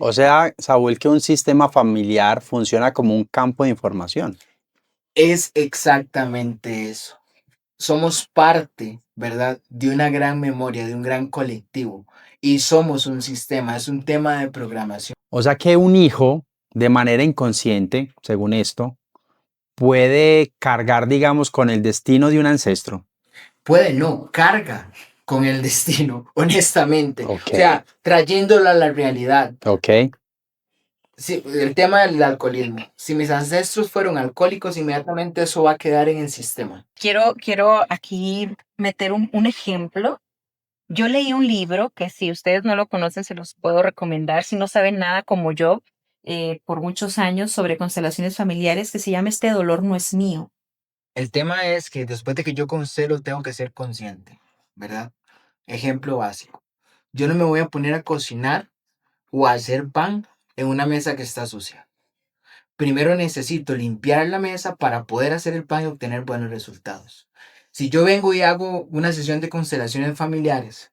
O sea, Saúl, que un sistema familiar funciona como un campo de información. Es exactamente eso. Somos parte, ¿verdad? De una gran memoria, de un gran colectivo. Y somos un sistema, es un tema de programación. O sea, que un hijo, de manera inconsciente, según esto, puede cargar, digamos, con el destino de un ancestro. Puede no, carga con el destino, honestamente. O Ok, sea, trayéndolo a la realidad. ok. Sí, el tema del alcoholismo. Si mis ancestros fueron alcohólicos, inmediatamente eso va a quedar en el sistema. Quiero aquí meter un ejemplo. Yo leí un libro que si ustedes no lo conocen, se los puedo recomendar. Si no saben nada como yo, por muchos años sobre constelaciones familiares, que se llama Este dolor no es mío. El tema es que después de que yo constelo, tengo que ser consciente, ¿verdad? Ejemplo básico. Yo no me voy a poner a cocinar o a hacer pan en una mesa que está sucia. Primero necesito limpiar la mesa para poder hacer el pan y obtener buenos resultados. Si yo vengo y hago una sesión de constelaciones familiares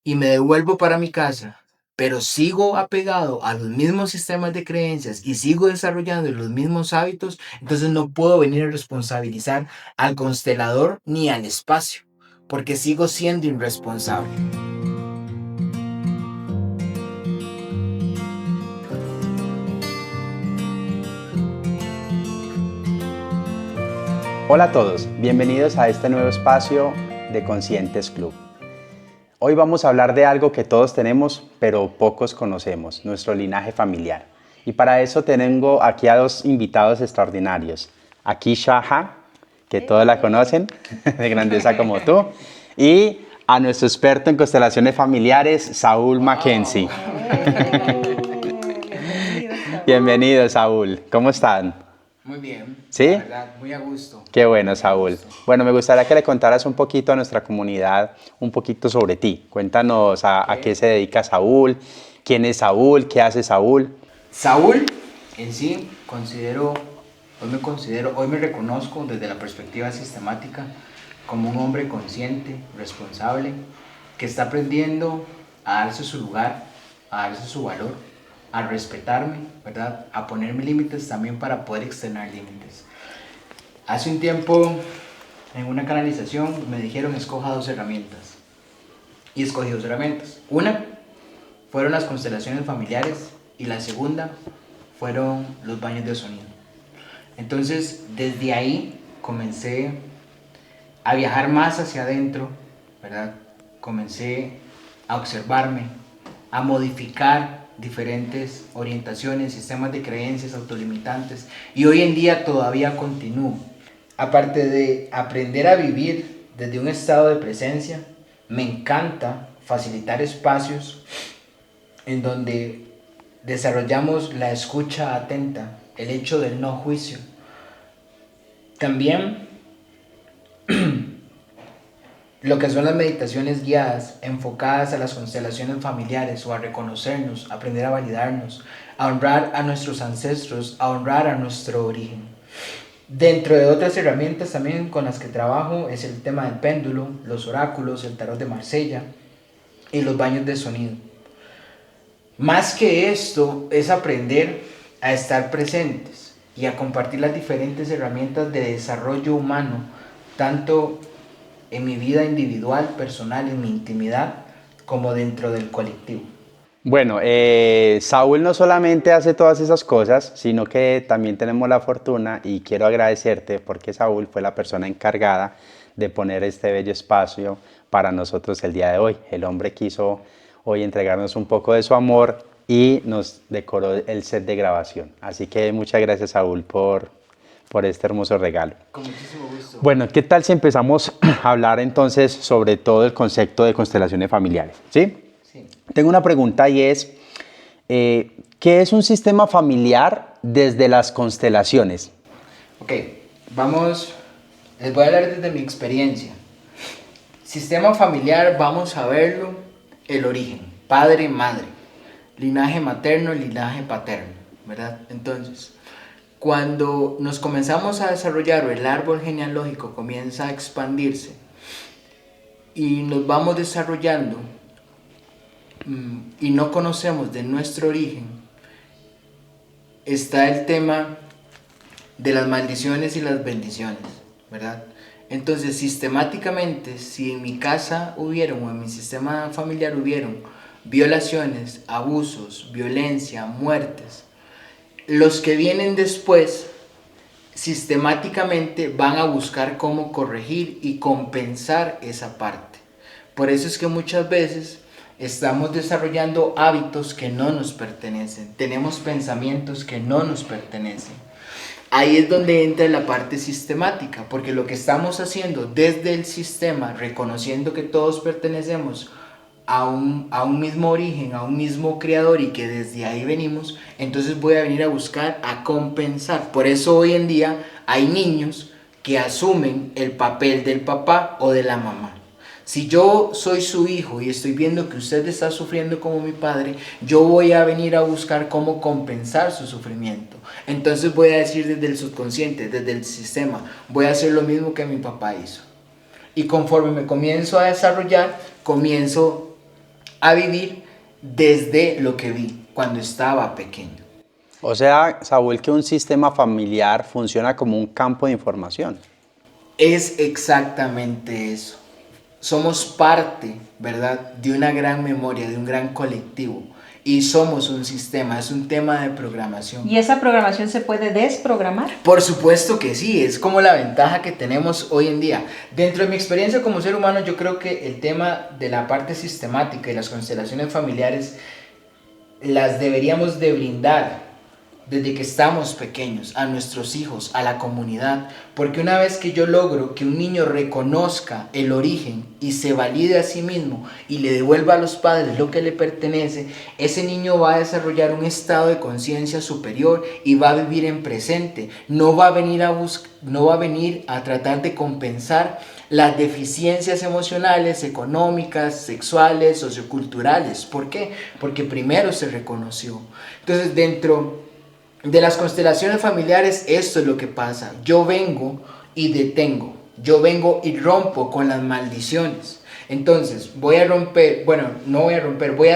y me devuelvo para mi casa, pero sigo apegado a los mismos sistemas de creencias y sigo desarrollando los mismos hábitos, entonces no puedo venir a responsabilizar al constelador ni al espacio, porque sigo siendo irresponsable. Hola a todos, bienvenidos a este nuevo espacio de Conscientes Club. Hoy vamos a hablar de algo que todos tenemos, pero pocos conocemos, nuestro linaje familiar. Y para eso tengo aquí a dos invitados extraordinarios. Aquí Shaha, que todos la conocen, de grandeza como tú, y a nuestro experto en constelaciones familiares, Saúl Mackenzie. Bienvenido, Saúl. ¿Cómo están? Muy bien, ¿Sí? la verdad, muy a gusto. Qué bueno, Muy a Saúl. gusto. Bueno, me gustaría que le contaras un poquito a nuestra comunidad, un poquito sobre ti. Cuéntanos a qué se dedica Saúl, quién es Saúl, qué hace Saúl. Saúl, en sí, hoy me reconozco desde la perspectiva sistemática como un hombre consciente, responsable, que está aprendiendo a darse su lugar, a darse su valor, a respetarme, ¿verdad? A ponerme límites también para poder externar límites. Hace un tiempo, en una canalización, me dijeron escoja dos herramientas. Y escogí dos herramientas. Una fueron las constelaciones familiares y la segunda fueron los baños de sonido. Entonces, desde ahí comencé a viajar más hacia adentro, ¿verdad? Comencé a observarme, a modificar diferentes orientaciones, sistemas de creencias autolimitantes y hoy en día todavía continúo. Aparte de aprender a vivir desde un estado de presencia, me encanta facilitar espacios en donde desarrollamos la escucha atenta, el hecho del no juicio. También lo que son las meditaciones guiadas, enfocadas a las constelaciones familiares o a reconocernos, aprender a validarnos, a honrar a nuestros ancestros, a honrar a nuestro origen. Dentro de otras herramientas también con las que trabajo es el tema del péndulo, los oráculos, el tarot de Marsella y los baños de sonido. Más que esto es aprender a estar presentes y a compartir las diferentes herramientas de desarrollo humano, tanto en mi vida individual, personal, en mi intimidad, como dentro del colectivo. Bueno, Saúl no solamente hace todas esas cosas, sino que también tenemos la fortuna y quiero agradecerte porque Saúl fue la persona encargada de poner este bello espacio para nosotros el día de hoy. El hombre quiso hoy entregarnos un poco de su amor y nos decoró el set de grabación. Así que muchas gracias, Saúl, por este hermoso regalo. Con muchísimo gusto. Bueno, ¿qué tal si empezamos a hablar entonces sobre todo el concepto de constelaciones familiares? ¿Sí? Sí. Tengo una pregunta y es, ¿qué es un sistema familiar desde las constelaciones? Ok, les voy a hablar desde mi experiencia. Sistema familiar, vamos a verlo, el origen, padre, madre, linaje materno, linaje paterno, ¿verdad? Entonces, cuando nos comenzamos a desarrollar o el árbol genealógico comienza a expandirse y nos vamos desarrollando y no conocemos de nuestro origen, está el tema de las maldiciones y las bendiciones, ¿verdad? Entonces, sistemáticamente, si en mi casa hubieron o en mi sistema familiar hubieron violaciones, abusos, violencia, muertes, los que vienen después sistemáticamente van a buscar cómo corregir y compensar esa parte. Por eso es que muchas veces estamos desarrollando hábitos que no nos pertenecen, tenemos pensamientos que no nos pertenecen. Ahí es donde entra la parte sistemática, porque lo que estamos haciendo desde el sistema, reconociendo que todos pertenecemos a un mismo origen, a un mismo creador y que desde ahí venimos, entonces voy a venir a buscar, a compensar. Por eso hoy en día hay niños que asumen el papel del papá o de la mamá. Si yo soy su hijo y estoy viendo que usted está sufriendo como mi padre, yo voy a venir a buscar cómo compensar su sufrimiento. Entonces voy a decir desde el subconsciente, desde el sistema, voy a hacer lo mismo que mi papá hizo. Y conforme me comienzo a desarrollar, comienzo a vivir desde lo que vi cuando estaba pequeño. O sea, Saúl, que un sistema familiar funciona como un campo de información. Es exactamente eso. Somos parte, ¿verdad?, de una gran memoria, de un gran colectivo. Y somos un sistema, es un tema de programación. ¿Y esa programación se puede desprogramar? Por supuesto que sí, es como la ventaja que tenemos hoy en día. Dentro de mi experiencia como ser humano, yo creo que el tema de la parte sistemática y las constelaciones familiares las deberíamos de brindar desde que estamos pequeños, a nuestros hijos, a la comunidad, porque una vez que yo logro que un niño reconozca el origen y se valide a sí mismo y le devuelva a los padres lo que le pertenece, ese niño va a desarrollar un estado de conciencia superior y va a vivir en presente, no va a venir a tratar de compensar las deficiencias emocionales, económicas, sexuales, socioculturales. ¿Por qué? Porque primero se reconoció. Entonces, dentro de las constelaciones familiares, esto es lo que pasa. Yo vengo y detengo. Yo vengo y rompo con las maldiciones. Entonces, voy a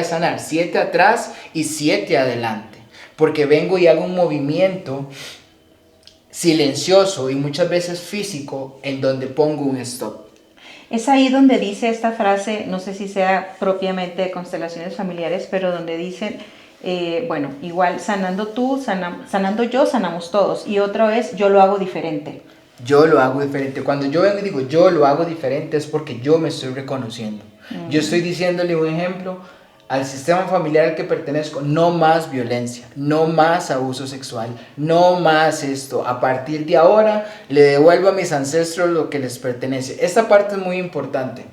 sanar 7 atrás y 7 adelante. Porque vengo y hago un movimiento silencioso y muchas veces físico en donde pongo un stop. Es ahí donde dice esta frase, no sé si sea propiamente de constelaciones familiares, pero donde dicen, igual sanando tú, sanando yo, sanamos todos. Y otra vez, yo lo hago diferente. Yo lo hago diferente. Cuando yo vengo y digo yo lo hago diferente es porque yo me estoy reconociendo. Yo estoy diciéndole un ejemplo al sistema familiar al que pertenezco, no más violencia, no más abuso sexual, no más esto. A partir de ahora le devuelvo a mis ancestros lo que les pertenece. Esta parte es muy importante.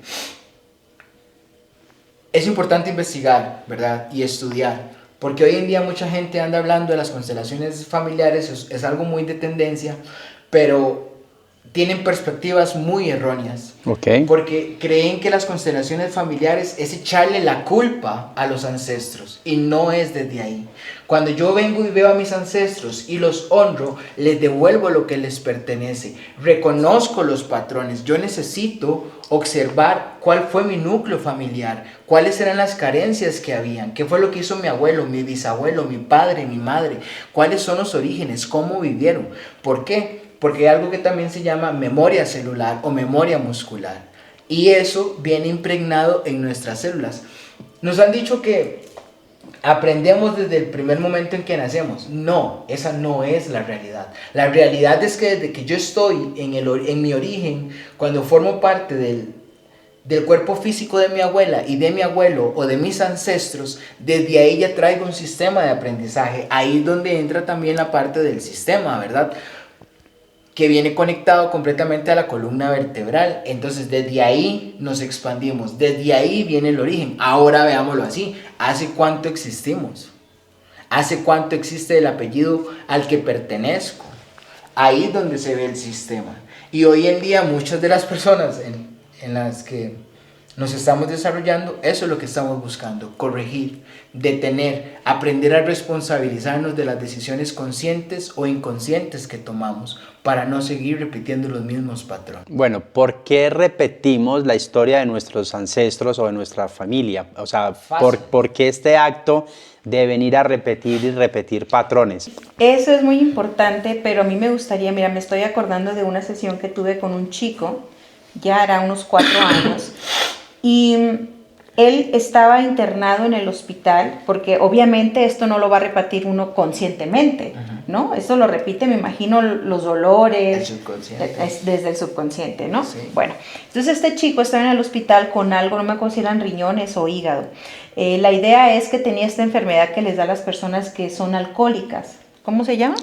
Es importante investigar, ¿verdad? Y estudiar. Porque hoy en día mucha gente anda hablando de las constelaciones familiares, es algo muy de tendencia, pero tienen perspectivas muy erróneas. Okay. Porque creen que las constelaciones familiares es echarle la culpa a los ancestros y no es desde ahí. Cuando yo vengo y veo a mis ancestros y los honro, les devuelvo lo que les pertenece. Reconozco los patrones. Yo necesito observar cuál fue mi núcleo familiar, cuáles eran las carencias que habían, qué fue lo que hizo mi abuelo, mi bisabuelo, mi padre, mi madre, cuáles son los orígenes, cómo vivieron. ¿Por qué? Porque hay algo que también se llama memoria celular o memoria muscular. Y eso viene impregnado en nuestras células. Nos han dicho que aprendemos desde el primer momento en que nacemos. No, esa no es la realidad. La realidad es que desde que yo estoy en mi origen, cuando formo parte del cuerpo físico de mi abuela y de mi abuelo o de mis ancestros, desde ahí ya traigo un sistema de aprendizaje. Ahí es donde entra también la parte del sistema, ¿verdad?, que viene conectado completamente a la columna vertebral. Entonces desde ahí nos expandimos, desde ahí viene el origen. Ahora veámoslo así, ¿hace cuánto existimos? ¿Hace cuánto existe el apellido al que pertenezco? Ahí es donde se ve el sistema. Y hoy en día muchas de las personas en las que nos estamos desarrollando, eso es lo que estamos buscando, corregir, detener, aprender a responsabilizarnos de las decisiones conscientes o inconscientes que tomamos para no seguir repitiendo los mismos patrones. Bueno, ¿por qué repetimos la historia de nuestros ancestros o de nuestra familia? O sea, ¿por qué este acto de venir a repetir y repetir patrones? Eso es muy importante, pero a mí me gustaría, mira, me estoy acordando de una sesión que tuve con un chico, ya era unos 4 años, y él estaba internado en el hospital, porque obviamente esto no lo va a repetir uno conscientemente, ¿no? Esto lo repite, me imagino, los dolores, desde el subconsciente, ¿no? Sí. Bueno, entonces este chico estaba en el hospital con algo, no me acuerdo si eran riñones o hígado. La idea es que tenía esta enfermedad que les da a las personas que son alcohólicas. ¿Cómo se llama?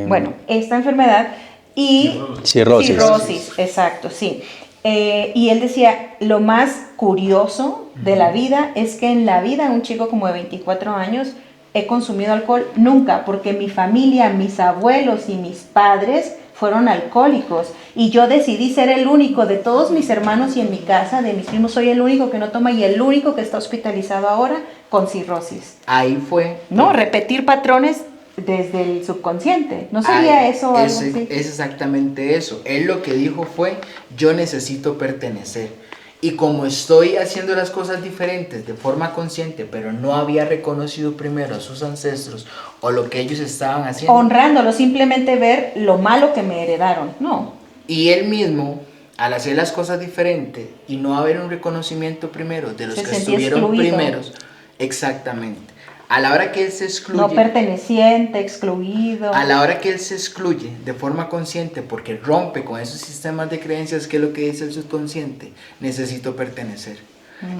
Bueno, esta enfermedad y... Cirrosis, exacto, sí. Y él decía, lo más curioso de la vida es que en la vida, un chico como de 24 años, he consumido alcohol nunca, porque mi familia, mis abuelos y mis padres fueron alcohólicos y yo decidí ser el único de todos mis hermanos y en mi casa, de mis primos, soy el único que no toma y el único que está hospitalizado ahora con cirrosis. Ahí fue. No, repetir patrones desde el subconsciente. ¿No sería eso algo así? Es exactamente eso. Él lo que dijo fue, yo necesito pertenecer. Y como estoy haciendo las cosas diferentes de forma consciente, pero no había reconocido primero a sus ancestros o lo que ellos estaban haciendo. Honrándolo, simplemente ver lo malo que me heredaron, no. Y él mismo, al hacer las cosas diferentes y no haber un reconocimiento primero de los que estuvieron excluido. Primeros, exactamente. A la hora que él se excluye, no perteneciente, excluido. A la hora que él se excluye de forma consciente porque rompe con esos sistemas de creencias, que es lo que dice el subconsciente, necesito pertenecer.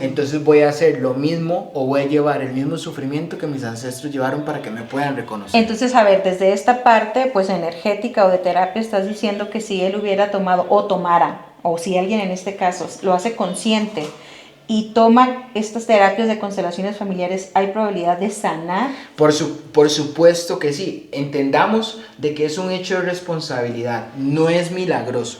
Entonces voy a hacer lo mismo o voy a llevar el mismo sufrimiento que mis ancestros llevaron para que me puedan reconocer. Entonces, a ver, desde esta parte pues energética o de terapia estás diciendo que si él hubiera tomado o tomara, o si alguien en este caso lo hace consciente y toma estas terapias de constelaciones familiares, ¿hay probabilidad de sanar? Por supuesto que sí. Entendamos de que es un hecho de responsabilidad, no es milagroso.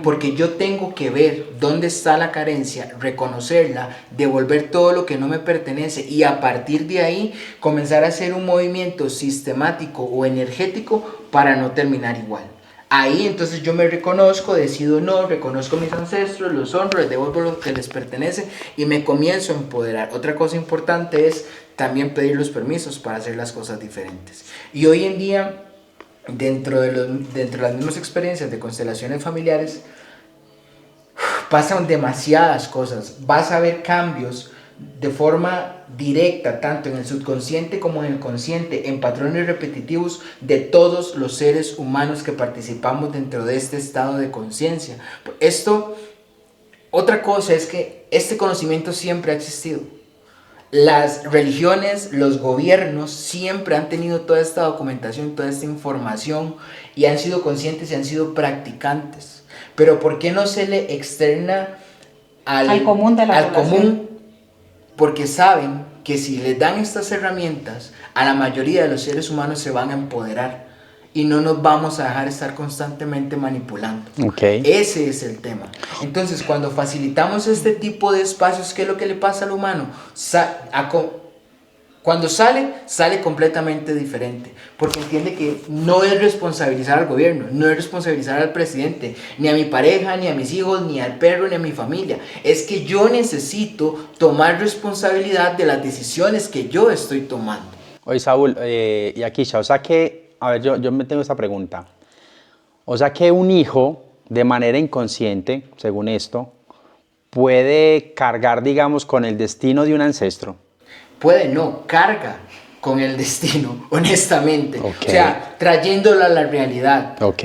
Porque yo tengo que ver dónde está la carencia, reconocerla, devolver todo lo que no me pertenece y a partir de ahí comenzar a hacer un movimiento sistemático o energético para no terminar igual. Ahí entonces yo me reconozco, decido no, reconozco a mis ancestros, los honro, les devuelvo lo que les pertenece y me comienzo a empoderar. Otra cosa importante es también pedir los permisos para hacer las cosas diferentes. Y hoy en día, dentro de las mismas experiencias de constelaciones familiares, pasan demasiadas cosas. Vas a ver cambios de forma directa, tanto en el subconsciente como en el consciente, en patrones repetitivos de todos los seres humanos que participamos dentro de este estado de conciencia. Otra cosa es que este conocimiento siempre ha existido. Las religiones, los gobiernos siempre han tenido toda esta documentación, toda esta información y han sido conscientes y han sido practicantes. Pero ¿por qué no se le externa al común de la población? Porque saben que si les dan estas herramientas, a la mayoría de los seres humanos se van a empoderar y no nos vamos a dejar estar constantemente manipulando. Okay. Ese es el tema. Entonces, cuando facilitamos este tipo de espacios, ¿qué es lo que le pasa al humano? Cuando sale completamente diferente, porque entiende que no es responsabilizar al gobierno, no es responsabilizar al presidente, ni a mi pareja, ni a mis hijos, ni al perro, ni a mi familia. Es que yo necesito tomar responsabilidad de las decisiones que yo estoy tomando. Oye, Saúl, y Akisha, o sea que, a ver, yo me tengo esta pregunta. O sea que un hijo, de manera inconsciente, según esto, puede cargar, digamos, con el destino de un ancestro. Puede, no, carga con el destino, honestamente. Okay. O sea, trayéndolo a la realidad. Ok.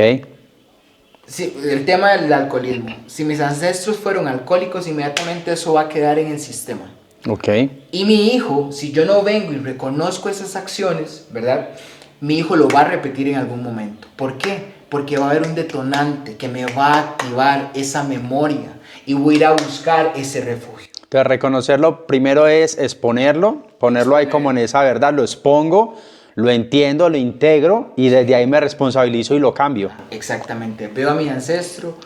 Sí, el tema del alcoholismo. Si mis ancestros fueron alcohólicos, inmediatamente eso va a quedar en el sistema. Ok. Y mi hijo, si yo no vengo y reconozco esas acciones, ¿verdad? Mi hijo lo va a repetir en algún momento. ¿Por qué? Porque va a haber un detonante que me va a activar esa memoria y voy a ir a buscar ese refugio. Entonces, reconocerlo primero es exponerlo, ponerlo ahí como en esa verdad, lo expongo, lo entiendo, lo integro y desde ahí me responsabilizo y lo cambio. Exactamente. Veo a mi ancestro,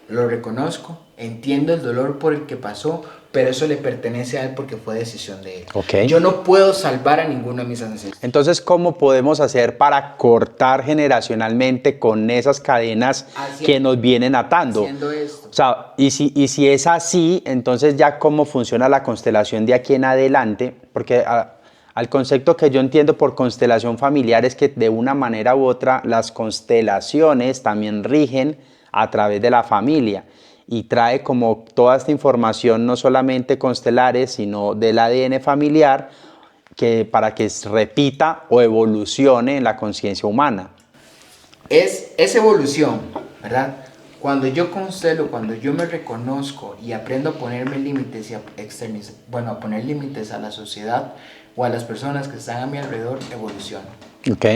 lo reconozco entiendo el dolor por el que pasó, pero eso le pertenece a él porque fue decisión de él. Ok. Yo no puedo salvar a ninguno de mis ancestros. Entonces, ¿cómo podemos hacer para cortar generacionalmente con esas cadenas que nos vienen atando? Haciendo esto. O sea, y si es así, entonces ya cómo funciona la constelación de aquí en adelante, porque al concepto que yo entiendo por constelación familiar es que de una manera u otra las constelaciones también rigen a través de la familia y trae como toda esta información no solamente constelares, sino del ADN familiar, para que se repita o evolucione en la conciencia humana. Es evolución, ¿verdad? Cuando yo constelo, cuando yo me reconozco y aprendo a ponerme límites y a poner límites a la sociedad o a las personas que están a mi alrededor, evoluciono. Ok.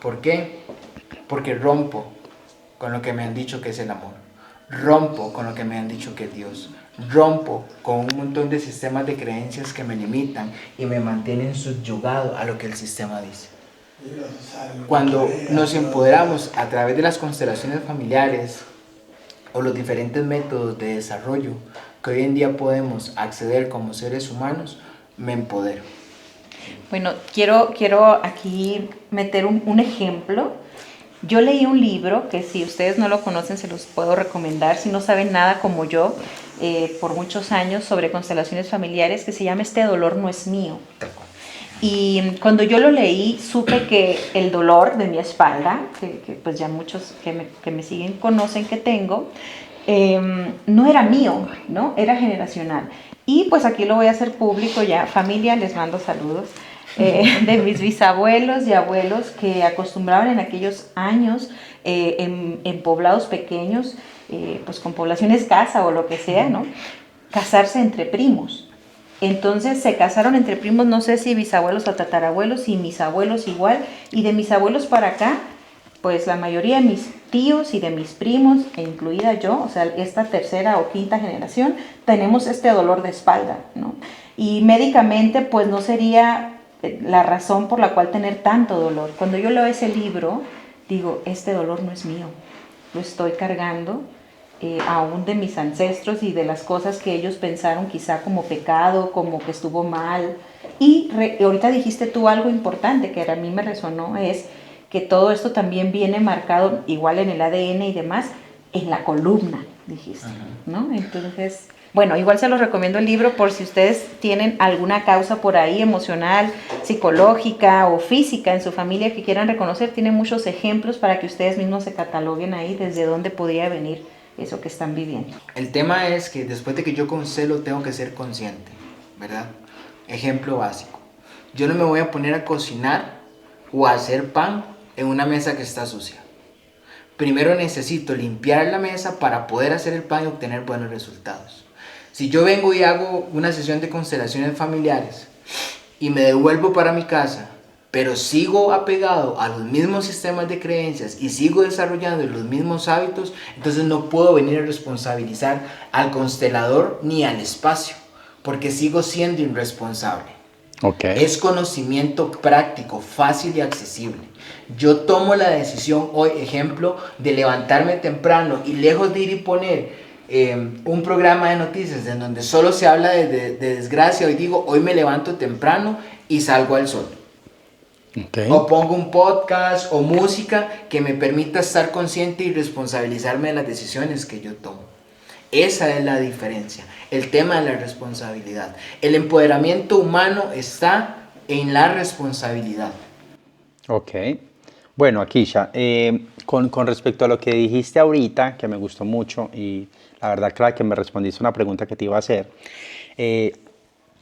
¿Por qué? Porque rompo con lo que me han dicho que es el amor. Rompo con lo que me han dicho que es Dios. Rompo con un montón de sistemas de creencias que me limitan y me mantienen subyugado a lo que el sistema dice. Cuando nos empoderamos a través de las constelaciones familiares o los diferentes métodos de desarrollo que hoy en día podemos acceder como seres humanos, me empodero. Bueno, quiero aquí meter un ejemplo. Yo leí un libro que si ustedes no lo conocen se los puedo recomendar, si no saben nada como yo, por muchos años sobre constelaciones familiares, que se llama Este dolor no es mío. Y cuando yo lo leí, supe que el dolor de mi espalda, que pues ya muchos que me siguen conocen que tengo, no era mío, ¿no? Era generacional. Y pues aquí lo voy a hacer público ya. Familia, les mando saludos. De mis bisabuelos y abuelos que acostumbraban en aquellos años en poblados pequeños, pues con población escasa o lo que sea, ¿no? Casarse entre primos. Entonces se casaron entre primos, no sé si bisabuelos o tatarabuelos y mis abuelos igual, y de mis abuelos para acá, pues la mayoría de mis tíos y de mis primos, e incluida yo, o sea, esta tercera o quinta generación, tenemos este dolor de espalda, ¿no? Y médicamente, pues no sería la razón por la cual tener tanto dolor. Cuando yo leo ese libro, digo, este dolor no es mío, lo estoy cargando aún de mis ancestros y de las cosas que ellos pensaron quizá como pecado, como que estuvo mal. Y ahorita dijiste tú algo importante que a mí me resonó, es que todo esto también viene marcado igual en el ADN y demás, en la columna, dijiste, ¿no? Entonces, bueno, igual se los recomiendo el libro por si ustedes tienen alguna causa por ahí emocional, psicológica o física en su familia que quieran reconocer. Tiene muchos ejemplos para que ustedes mismos se cataloguen ahí desde dónde podría venir eso que están viviendo. El tema es que después de que yo constelo tengo que ser consciente, ¿verdad? Ejemplo básico. Yo no me voy a poner a cocinar o a hacer pan en una mesa que está sucia. Primero necesito limpiar la mesa para poder hacer el pan y obtener buenos resultados. Si yo vengo y hago una sesión de constelaciones familiares y me devuelvo para mi casa, pero sigo apegado a los mismos sistemas de creencias y sigo desarrollando los mismos hábitos, entonces no puedo venir a responsabilizar al constelador ni al espacio, porque sigo siendo irresponsable. Okay. Es conocimiento práctico, fácil y accesible. Yo tomo la decisión hoy, ejemplo, de levantarme temprano y lejos de ir y poner un programa de noticias en donde solo se habla de desgracia, hoy digo, hoy me levanto temprano y salgo al sol. Okay. O pongo un podcast o música que me permita estar consciente y responsabilizarme de las decisiones que yo tomo. Esa es la diferencia, el tema de la responsabilidad. El empoderamiento humano está en la responsabilidad. Ok. Bueno, Akisha, con respecto a lo que dijiste ahorita, que me gustó mucho y la verdad, claro, que me respondiste una pregunta que te iba a hacer.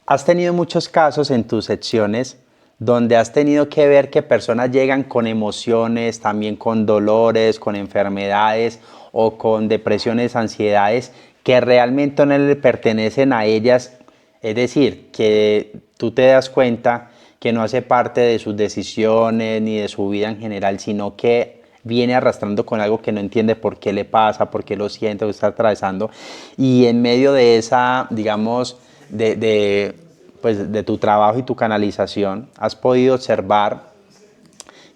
Has tenido muchos casos en tus secciones donde has tenido que ver que personas llegan con emociones, también con dolores, con enfermedades o con depresiones, ansiedades que realmente no le pertenecen a ellas. Es decir, que tú te das cuenta que no hace parte de sus decisiones ni de su vida en general, sino que viene arrastrando con algo que no entiende por qué le pasa, por qué lo siente, lo está atravesando. Y en medio de esa, digamos, pues de tu trabajo y tu canalización, has podido observar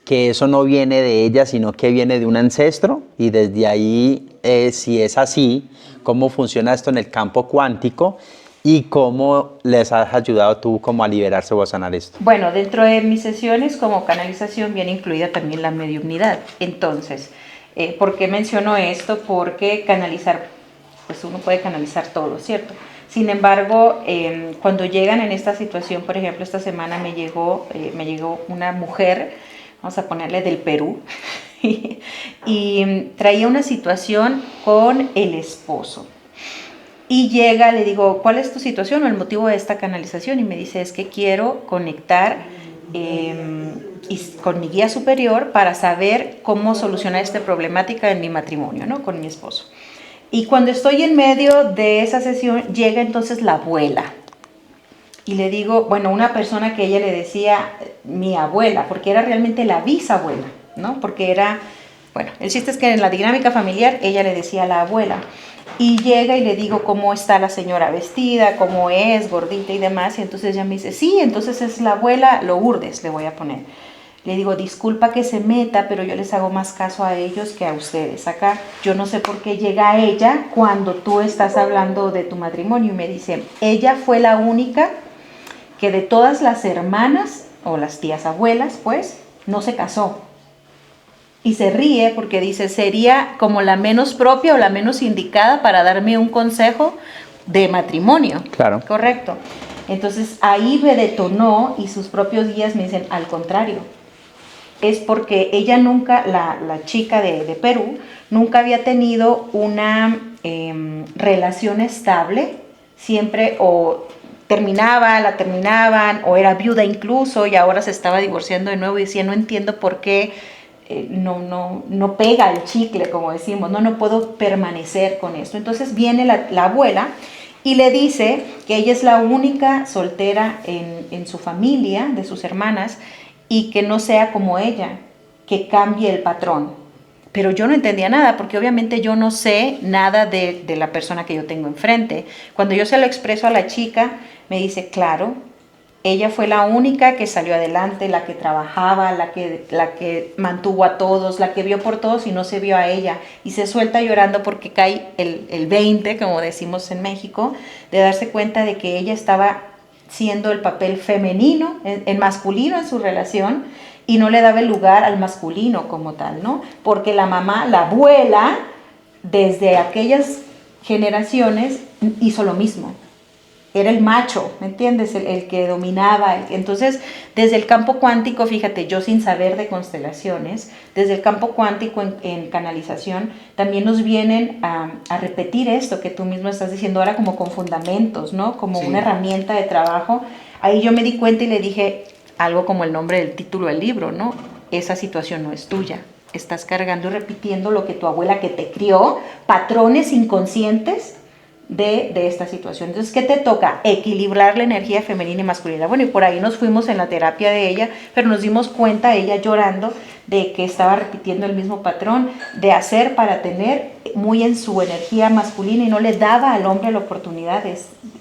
que eso no viene de ella, sino que viene de un ancestro y desde ahí si es así, cómo funciona esto en el campo cuántico y cómo les has ayudado tú como a liberarse o a sanar esto. Bueno, dentro de mis sesiones como canalización viene incluida también la mediumnidad. Entonces, ¿por qué menciono esto? Porque canalizar, pues uno puede canalizar todo, ¿cierto? Sin embargo, cuando llegan en esta situación, por ejemplo, esta semana me llegó una mujer, vamos a ponerle del Perú, y traía una situación con el esposo. Y llega, le digo, ¿cuál es tu situación o el motivo de esta canalización? Y me dice, es que quiero conectar con mi guía superior para saber cómo solucionar esta problemática en mi matrimonio, ¿no? Con mi esposo. Y cuando estoy en medio de esa sesión, llega entonces la abuela. Y le digo, bueno, una persona que ella le decía mi abuela, porque era realmente la bisabuela, ¿no? Porque era, bueno, el chiste es que en la dinámica familiar ella le decía a la abuela. Y llega y le digo cómo está la señora vestida, cómo es, gordita y demás. Y entonces ella me dice, sí, entonces es la abuela Lourdes, le voy a poner. Le digo, disculpa que se meta, pero yo les hago más caso a ellos que a ustedes. Acá yo no sé por qué llega ella cuando tú estás hablando de tu matrimonio. Y me dice, ella fue la única que de todas las hermanas, o las tías abuelas, pues, no se casó. Y se ríe porque dice, sería como la menos propia o la menos indicada para darme un consejo de matrimonio. Claro. Correcto. Entonces ahí me detonó y sus propios guías me dicen, al contrario, es porque ella nunca, la chica de Perú, nunca había tenido una relación estable, siempre o la terminaban, o era viuda incluso, y ahora se estaba divorciando de nuevo y decía, no entiendo por qué no pega el chicle, como decimos, no puedo permanecer con esto. Entonces viene la abuela y le dice que ella es la única soltera en su familia, de sus hermanas, y que no sea como ella, que cambie el patrón. Pero yo no entendía nada, porque obviamente yo no sé nada de la persona que yo tengo enfrente. Cuando yo se lo expreso a la chica, me dice, claro, ella fue la única que salió adelante, la que trabajaba, la que mantuvo a todos, la que vio por todos y no se vio a ella. Y se suelta llorando porque cae el 20, como decimos en México, de darse cuenta de que ella estaba siendo el papel femenino, el masculino en su relación, y no le daba el lugar al masculino como tal, ¿no? Porque la mamá, la abuela, desde aquellas generaciones hizo lo mismo. Era el macho, ¿me entiendes? El que dominaba. Entonces, desde el campo cuántico, fíjate, yo sin saber de constelaciones, desde el campo cuántico en canalización, también nos vienen a repetir esto que tú mismo estás diciendo ahora como con fundamentos, ¿no? Como sí, una herramienta de trabajo. Ahí yo me di cuenta y le dije algo como el nombre del título del libro, ¿no? Esa situación no es tuya. Estás cargando y repitiendo lo que tu abuela que te crió, patrones inconscientes de esta situación. Entonces, ¿qué te toca? Equilibrar la energía femenina y masculina. Bueno, y por ahí nos fuimos en la terapia de ella, pero nos dimos cuenta, ella llorando, de que estaba repitiendo el mismo patrón de hacer para tener muy en su energía masculina y no le daba al hombre la oportunidad,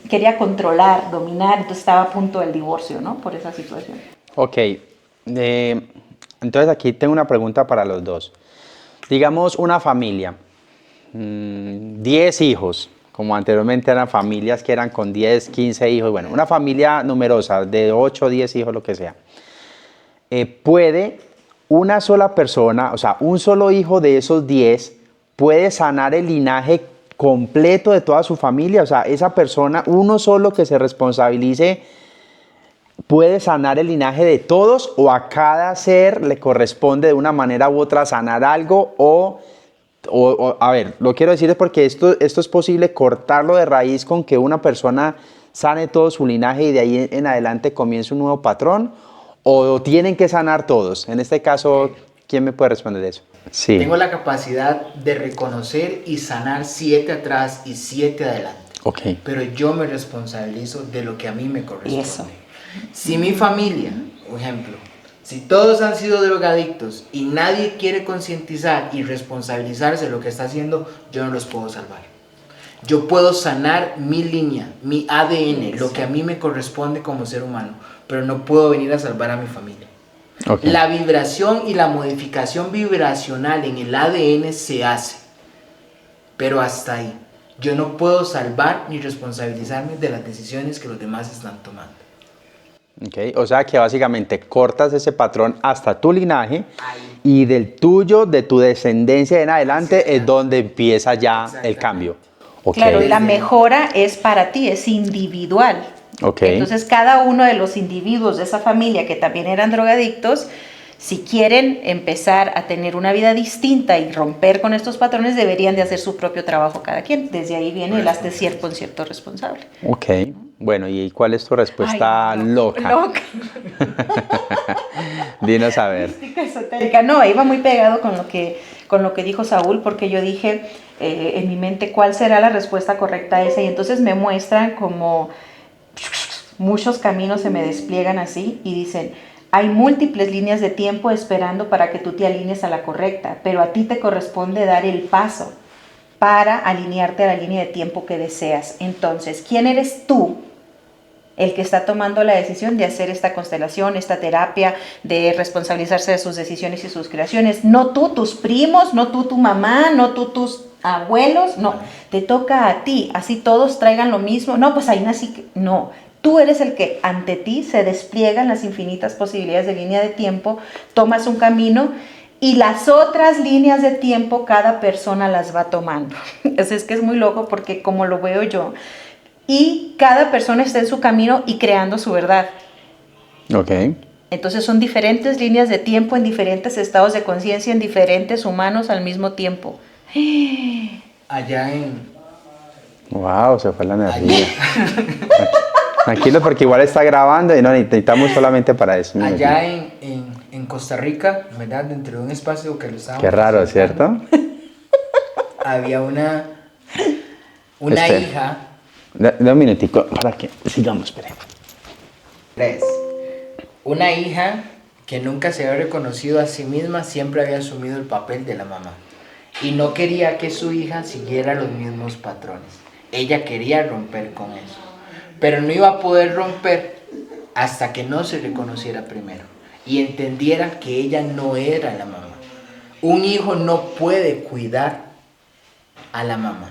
quería controlar, dominar, entonces estaba a punto del divorcio, ¿no? Por esa situación. Ok, entonces aquí tengo una pregunta para los dos. Digamos una familia, 10 hijos, como anteriormente eran familias que eran con 10, 15 hijos, bueno, una familia numerosa de 8, 10 hijos, lo que sea. ¿Puede una sola persona, o sea, un solo hijo de esos 10, puede sanar el linaje completo de toda su familia? O sea, esa persona, uno solo que se responsabilice, ¿puede sanar el linaje de todos o a cada ser le corresponde de una manera u otra sanar algo? A ver, lo quiero decir es porque esto es posible cortarlo de raíz con que una persona sane todo su linaje y de ahí en adelante comience un nuevo patrón, o tienen que sanar todos. En este caso, ¿quién me puede responder eso? Sí. Tengo la capacidad de reconocer y sanar 7 atrás y 7 adelante. Okay. Pero yo me responsabilizo de lo que a mí me corresponde. Eso. Si mi familia, por ejemplo, si todos han sido drogadictos y nadie quiere concientizar y responsabilizarse de lo que está haciendo, yo no los puedo salvar. Yo puedo sanar mi línea, mi ADN, lo que a mí me corresponde como ser humano, pero no puedo venir a salvar a mi familia. Okay. La vibración y la modificación vibracional en el ADN se hace. pero hasta ahí. Yo no puedo salvar ni responsabilizarme de las decisiones que los demás están tomando. Okay. O sea que básicamente cortas ese patrón hasta tu linaje Ahí. y del tuyo, de tu descendencia en adelante es donde empieza ya el cambio. Okay. Claro, la mejora es para ti, es individual. Okay. Entonces, cada uno de los individuos de esa familia que también eran drogadictos, si quieren empezar a tener una vida distinta y romper con estos patrones, deberían de hacer su propio trabajo cada quien. Desde ahí viene el hazte cierto responsable. Ok, bueno, ¿y cuál es tu respuesta? Ay, no, loca? Loca. Dinos a ver. Mística esotérica. No, iba muy pegado con lo que dijo Saúl, porque yo dije en mi mente cuál será la respuesta correcta a esa, y entonces me muestran como muchos caminos se me despliegan así y dicen, hay múltiples líneas de tiempo esperando para que tú te alinees a la correcta, pero a ti te corresponde dar el paso para alinearte a la línea de tiempo que deseas. Entonces, ¿quién eres tú? El que está tomando la decisión de hacer esta constelación, esta terapia, de responsabilizarse de sus decisiones y sus creaciones. No tú, tus primos, no tú, tu mamá, no tú, tus abuelos, no. Te toca a ti, así todos traigan lo mismo. No, pues ahí nací. No, tú eres el que ante ti se despliegan las infinitas posibilidades de línea de tiempo, tomas un camino y las otras líneas de tiempo cada persona las va tomando. Es que es muy loco porque como lo veo yo, y cada persona está en su camino y creando su verdad. Ok. Entonces son diferentes líneas de tiempo en diferentes estados de conciencia, en diferentes humanos al mismo tiempo. Allá en... Wow, se fue la energía. Tranquilo, porque igual está grabando y no necesitamos solamente para eso. Allá en Costa Rica, ¿verdad? Dentro de un espacio que lo estábamos... Qué raro, ¿cierto? Había una hija... Da un minutico para que sigamos, esperen. 3. Una hija que nunca se había reconocido a sí misma, siempre había asumido el papel de la mamá. Y no quería que su hija siguiera los mismos patrones. Ella quería romper con eso. Pero no iba a poder romper hasta que no se reconociera primero. Y entendiera que ella no era la mamá. Un hijo no puede cuidar a la mamá.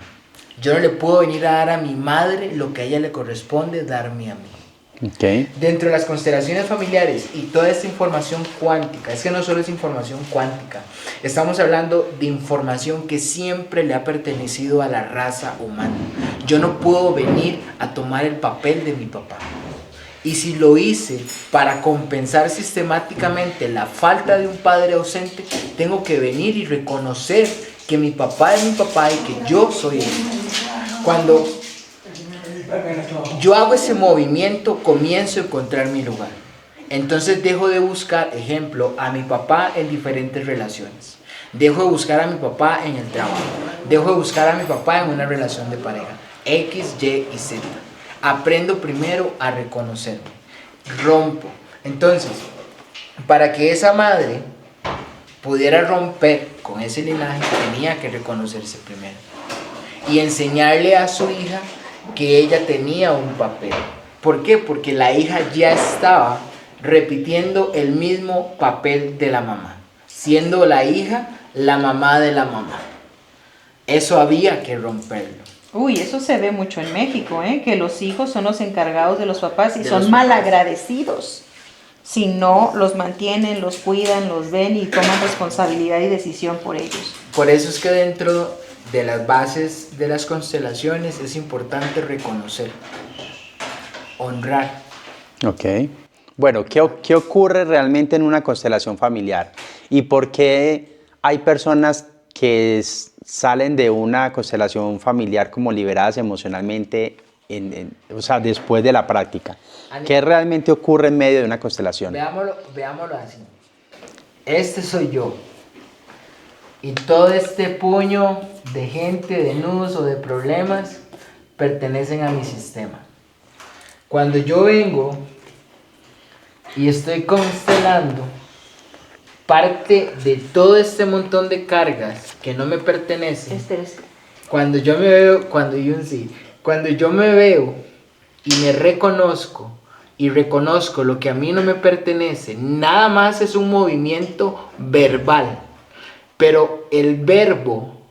Yo no le puedo venir a dar a mi madre lo que a ella le corresponde darme a mí. Okay. Dentro de las constelaciones familiares y toda esta información cuántica, es que no solo es información cuántica, estamos hablando de información que siempre le ha pertenecido a la raza humana. Yo no puedo venir a tomar el papel de mi papá. Y si lo hice para compensar sistemáticamente la falta de un padre ausente, tengo que venir y reconocer que mi papá es mi papá y que yo soy él. Cuando yo hago ese movimiento, comienzo a encontrar mi lugar. Entonces dejo de buscar, ejemplo, a mi papá en diferentes relaciones. Dejo de buscar a mi papá en el trabajo. Dejo de buscar a mi papá en una relación de pareja. X, Y y Z. Aprendo primero a reconocerme. Rompo. Entonces, para que esa madre pudiera romper con ese linaje, tenía que reconocerse primero. Y enseñarle a su hija que ella tenía un papel. ¿Por qué? Porque la hija ya estaba repitiendo el mismo papel de la mamá, siendo la hija la mamá de la mamá. Eso había que romperlo. Uy, eso se ve mucho en México, que los hijos son los encargados de los papás y son malagradecidos. Si no los mantienen, los cuidan, los ven y toman responsabilidad y decisión por ellos. Por eso es que dentro de las bases de las constelaciones es importante reconocer, honrar. Ok. Bueno, ¿qué ocurre realmente en una constelación familiar? ¿Y por qué hay personas que salen de una constelación familiar como liberadas emocionalmente, o sea, después de la práctica? ¿Qué realmente ocurre en medio de una constelación? Veámoslo así. Este soy yo. Y todo este puño de gente, de nudos o de problemas pertenecen a mi sistema. Cuando yo vengo y estoy constelando, parte de todo este montón de cargas que no me pertenecen, cuando yo me veo y me reconozco y reconozco lo que a mí no me pertenece, nada más es un movimiento verbal, pero el verbo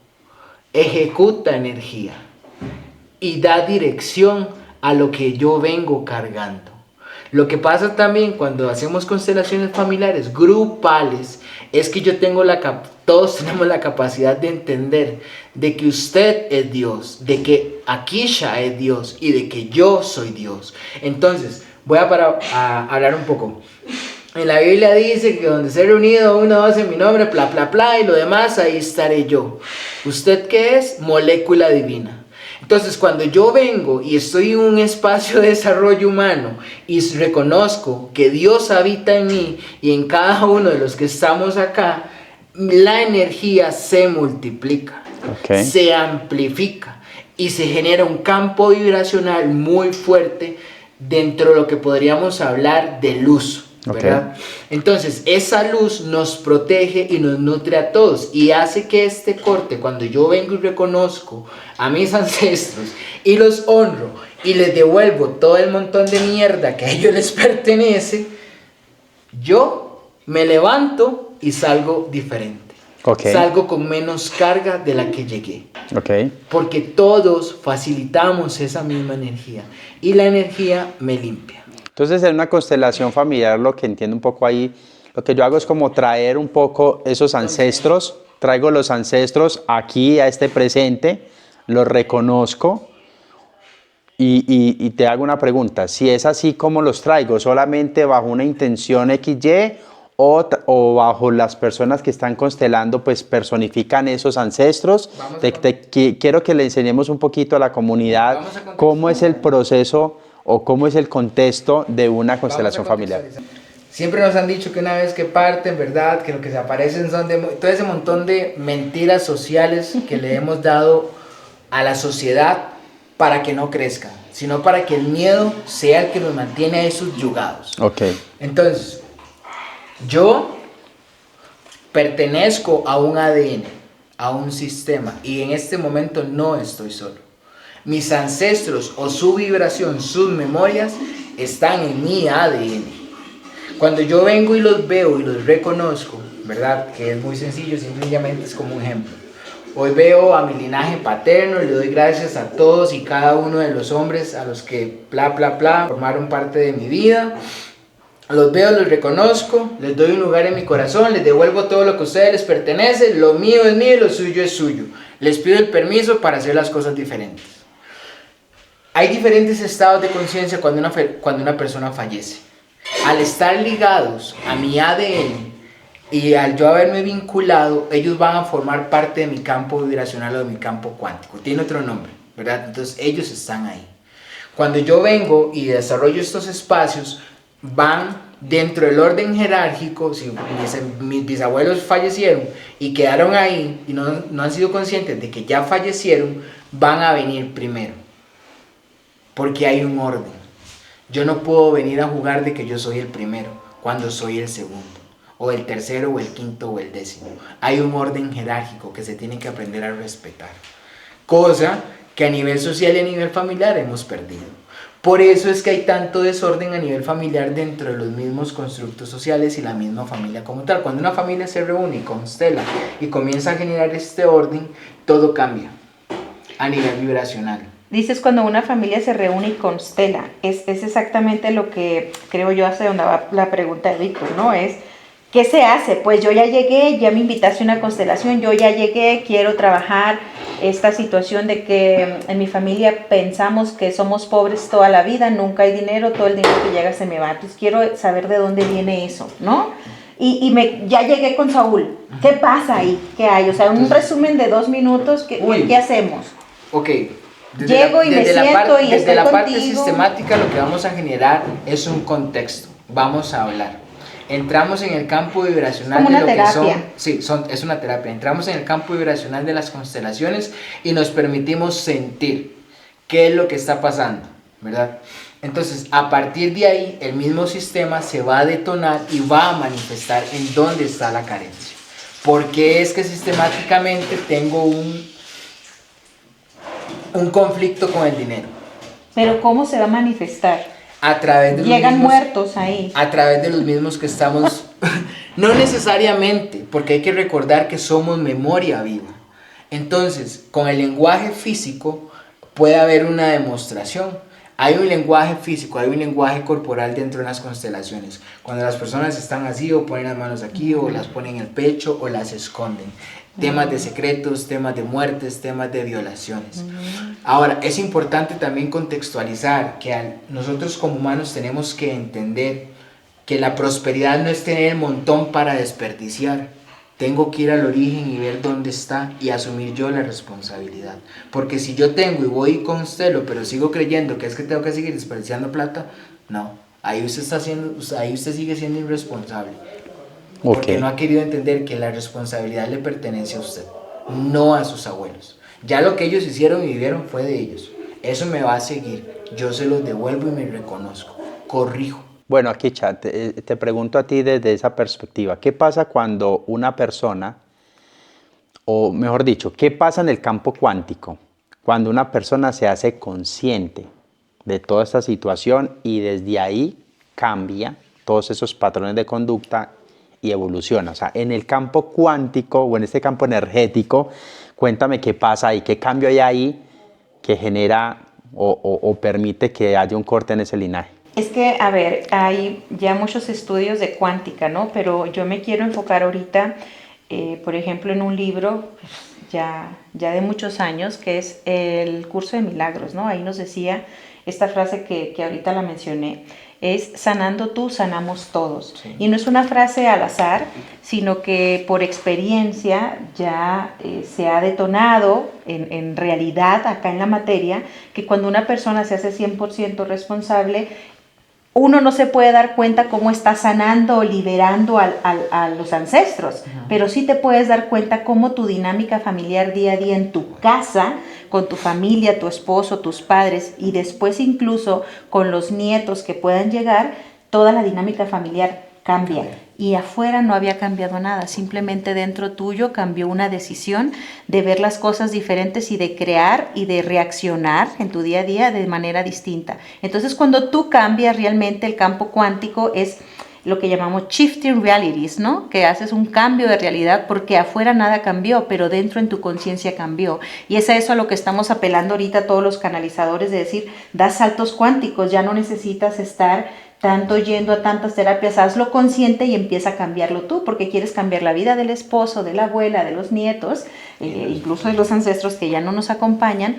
ejecuta energía y da dirección a lo que yo vengo cargando. Lo que pasa también cuando hacemos constelaciones familiares grupales es que todos tenemos la capacidad de entender de que usted es Dios, de que Akisha es Dios y de que yo soy Dios. Entonces, voy a hablar un poco. En la Biblia dice que donde se ha reunido uno o dos en mi nombre, bla, bla, bla, y lo demás, ahí estaré yo. ¿Usted qué es? Molécula divina. Entonces, cuando yo vengo y estoy en un espacio de desarrollo humano y reconozco que Dios habita en mí y en cada uno de los que estamos acá, la energía se multiplica, se amplifica y se genera un campo vibracional muy fuerte dentro de lo que podríamos hablar de luz. ¿Verdad? Entonces esa luz nos protege y nos nutre a todos y hace que este corte, cuando yo vengo y reconozco a mis ancestros y los honro y les devuelvo todo el montón de mierda que a ellos les pertenece, yo me levanto y salgo diferente. Salgo con menos carga de la que llegué. Porque todos facilitamos esa misma energía y la energía me limpia. Entonces, en una constelación familiar, lo que entiendo un poco ahí, lo que yo hago es como traer un poco esos ancestros, traigo los ancestros aquí a este presente, los reconozco y te hago una pregunta. Si es así, ¿cómo los traigo? ¿Solamente bajo una intención XY o bajo las personas que están constelando, pues personifican esos ancestros? Quiero que le enseñemos un poquito a la comunidad cómo es el proceso o cómo es el contexto de una constelación familiar. Siempre nos han dicho que una vez que parten, ¿verdad? Que lo que se aparecen son todo ese montón de mentiras sociales que le hemos dado a la sociedad para que no crezca, sino para que el miedo sea el que nos mantiene a esos yugados. Entonces, yo pertenezco a un ADN, a un sistema, y en este momento no estoy solo. Mis ancestros o su vibración, sus memorias, están en mi ADN. Cuando yo vengo y los veo y los reconozco, ¿verdad? Que es muy sencillo, simplemente es como un ejemplo. Hoy veo a mi linaje paterno y le doy gracias a todos y cada uno de los hombres a los que formaron parte de mi vida. Los veo, los reconozco, les doy un lugar en mi corazón, les devuelvo todo lo que a ustedes les pertenece, lo mío es mío y lo suyo es suyo. Les pido el permiso para hacer las cosas diferentes. Hay diferentes estados de conciencia cuando una persona fallece. Al estar ligados a mi ADN y al yo haberme vinculado, ellos van a formar parte de mi campo vibracional o de mi campo cuántico. Tiene otro nombre, ¿verdad? Entonces ellos están ahí. Cuando yo vengo y desarrollo estos espacios, van dentro del orden jerárquico. Si mis bisabuelos fallecieron y quedaron ahí y no han sido conscientes de que ya fallecieron, van a venir primero. Porque hay un orden. Yo no puedo venir a jugar de que yo soy el primero cuando soy el segundo, o el tercero, o el quinto, o el décimo. Hay un orden jerárquico que se tiene que aprender a respetar. Cosa que a nivel social y a nivel familiar hemos perdido. Por eso es que hay tanto desorden a nivel familiar dentro de los mismos constructos sociales y la misma familia como tal. Cuando una familia se reúne y constela y comienza a generar este orden, todo cambia a nivel vibracional. Dices cuando una familia se reúne y constela, es exactamente lo que creo yo hace donde va la pregunta de Víctor, ¿no? Es, ¿qué se hace? Pues yo ya llegué, ya me invitaste a una constelación, yo ya llegué, quiero trabajar esta situación de que en mi familia pensamos que somos pobres toda la vida, nunca hay dinero, todo el dinero que llega se me va, entonces quiero saber de dónde viene eso, ¿no? Ya llegué con Saúl, ¿qué pasa ahí? ¿Qué hay? O sea, un resumen de 2 minutos, ¿qué hacemos? Ok. Llego y me siento y estoy desde la parte contigo. sistemática lo que vamos a generar es un contexto. Vamos a hablar. Entramos en el campo vibracional de lo que son. Es una terapia. Entramos en el campo vibracional de las constelaciones y nos permitimos sentir qué es lo que está pasando, ¿verdad? Entonces, a partir de ahí, el mismo sistema se va a detonar y va a manifestar en dónde está la carencia. Porque es que sistemáticamente tengo un conflicto con el dinero. Pero ¿cómo se va a manifestar? A través de Llegan muertos ahí. A través de los mismos que estamos. No necesariamente, porque hay que recordar que somos memoria viva. Entonces, con el lenguaje físico puede haber una demostración. Hay un lenguaje físico, hay un lenguaje corporal dentro de las constelaciones. Cuando las personas están así, o ponen las manos aquí, o las ponen en el pecho, o las esconden. Temas de secretos, temas de muertes, temas de violaciones. Ahora, es importante también contextualizar que nosotros como humanos tenemos que entender que la prosperidad no es tener el montón para desperdiciar. Tengo que ir al origen y ver dónde está y asumir yo la responsabilidad. Porque si yo tengo y voy y constelo, pero sigo creyendo que es que tengo que seguir desperdiciando plata, no. Ahí usted sigue siendo irresponsable. Porque no ha querido entender que la responsabilidad le pertenece a usted, no a sus abuelos. Ya lo que ellos hicieron y vivieron fue de ellos. Eso me va a seguir. Yo se los devuelvo y me reconozco. Corrijo. Bueno, aquí, Chat, te pregunto a ti desde esa perspectiva. ¿Qué pasa cuando una persona, o mejor dicho, qué pasa en el campo cuántico cuando una persona se hace consciente de toda esta situación y desde ahí cambia todos esos patrones de conducta y evoluciona? O sea, en el campo cuántico o en este campo energético, cuéntame qué pasa ahí, qué cambio hay ahí que genera o permite que haya un corte en ese linaje. Es que, a ver, hay ya muchos estudios de cuántica, ¿no? Pero yo me quiero enfocar ahorita, por ejemplo, en un libro pues, ya de muchos años, que es el Curso de Milagros, ¿no? Ahí nos decía esta frase que ahorita la mencioné, es sanando tú, sanamos todos. Sí. Y no es una frase al azar, sino que por experiencia ya se ha detonado en realidad acá en la materia, que cuando una persona se hace 100% responsable, uno no se puede dar cuenta cómo está sanando o liberando a los ancestros, pero sí te puedes dar cuenta cómo tu dinámica familiar día a día en tu casa, con tu familia, tu esposo, tus padres y después incluso con los nietos que puedan llegar, toda la dinámica familiar cambia. Y afuera no había cambiado nada, simplemente dentro tuyo cambió una decisión de ver las cosas diferentes y de crear y de reaccionar en tu día a día de manera distinta. Entonces, cuando tú cambias realmente el campo cuántico es lo que llamamos shifting realities, ¿no? Que haces un cambio de realidad porque afuera nada cambió, pero dentro en tu conciencia cambió. Y es a eso a lo que estamos apelando ahorita todos los canalizadores, de decir, das saltos cuánticos, ya no necesitas estar tanto yendo a tantas terapias, hazlo consciente y empieza a cambiarlo tú, porque quieres cambiar la vida del esposo, de la abuela, de los nietos, incluso de los ancestros que ya no nos acompañan,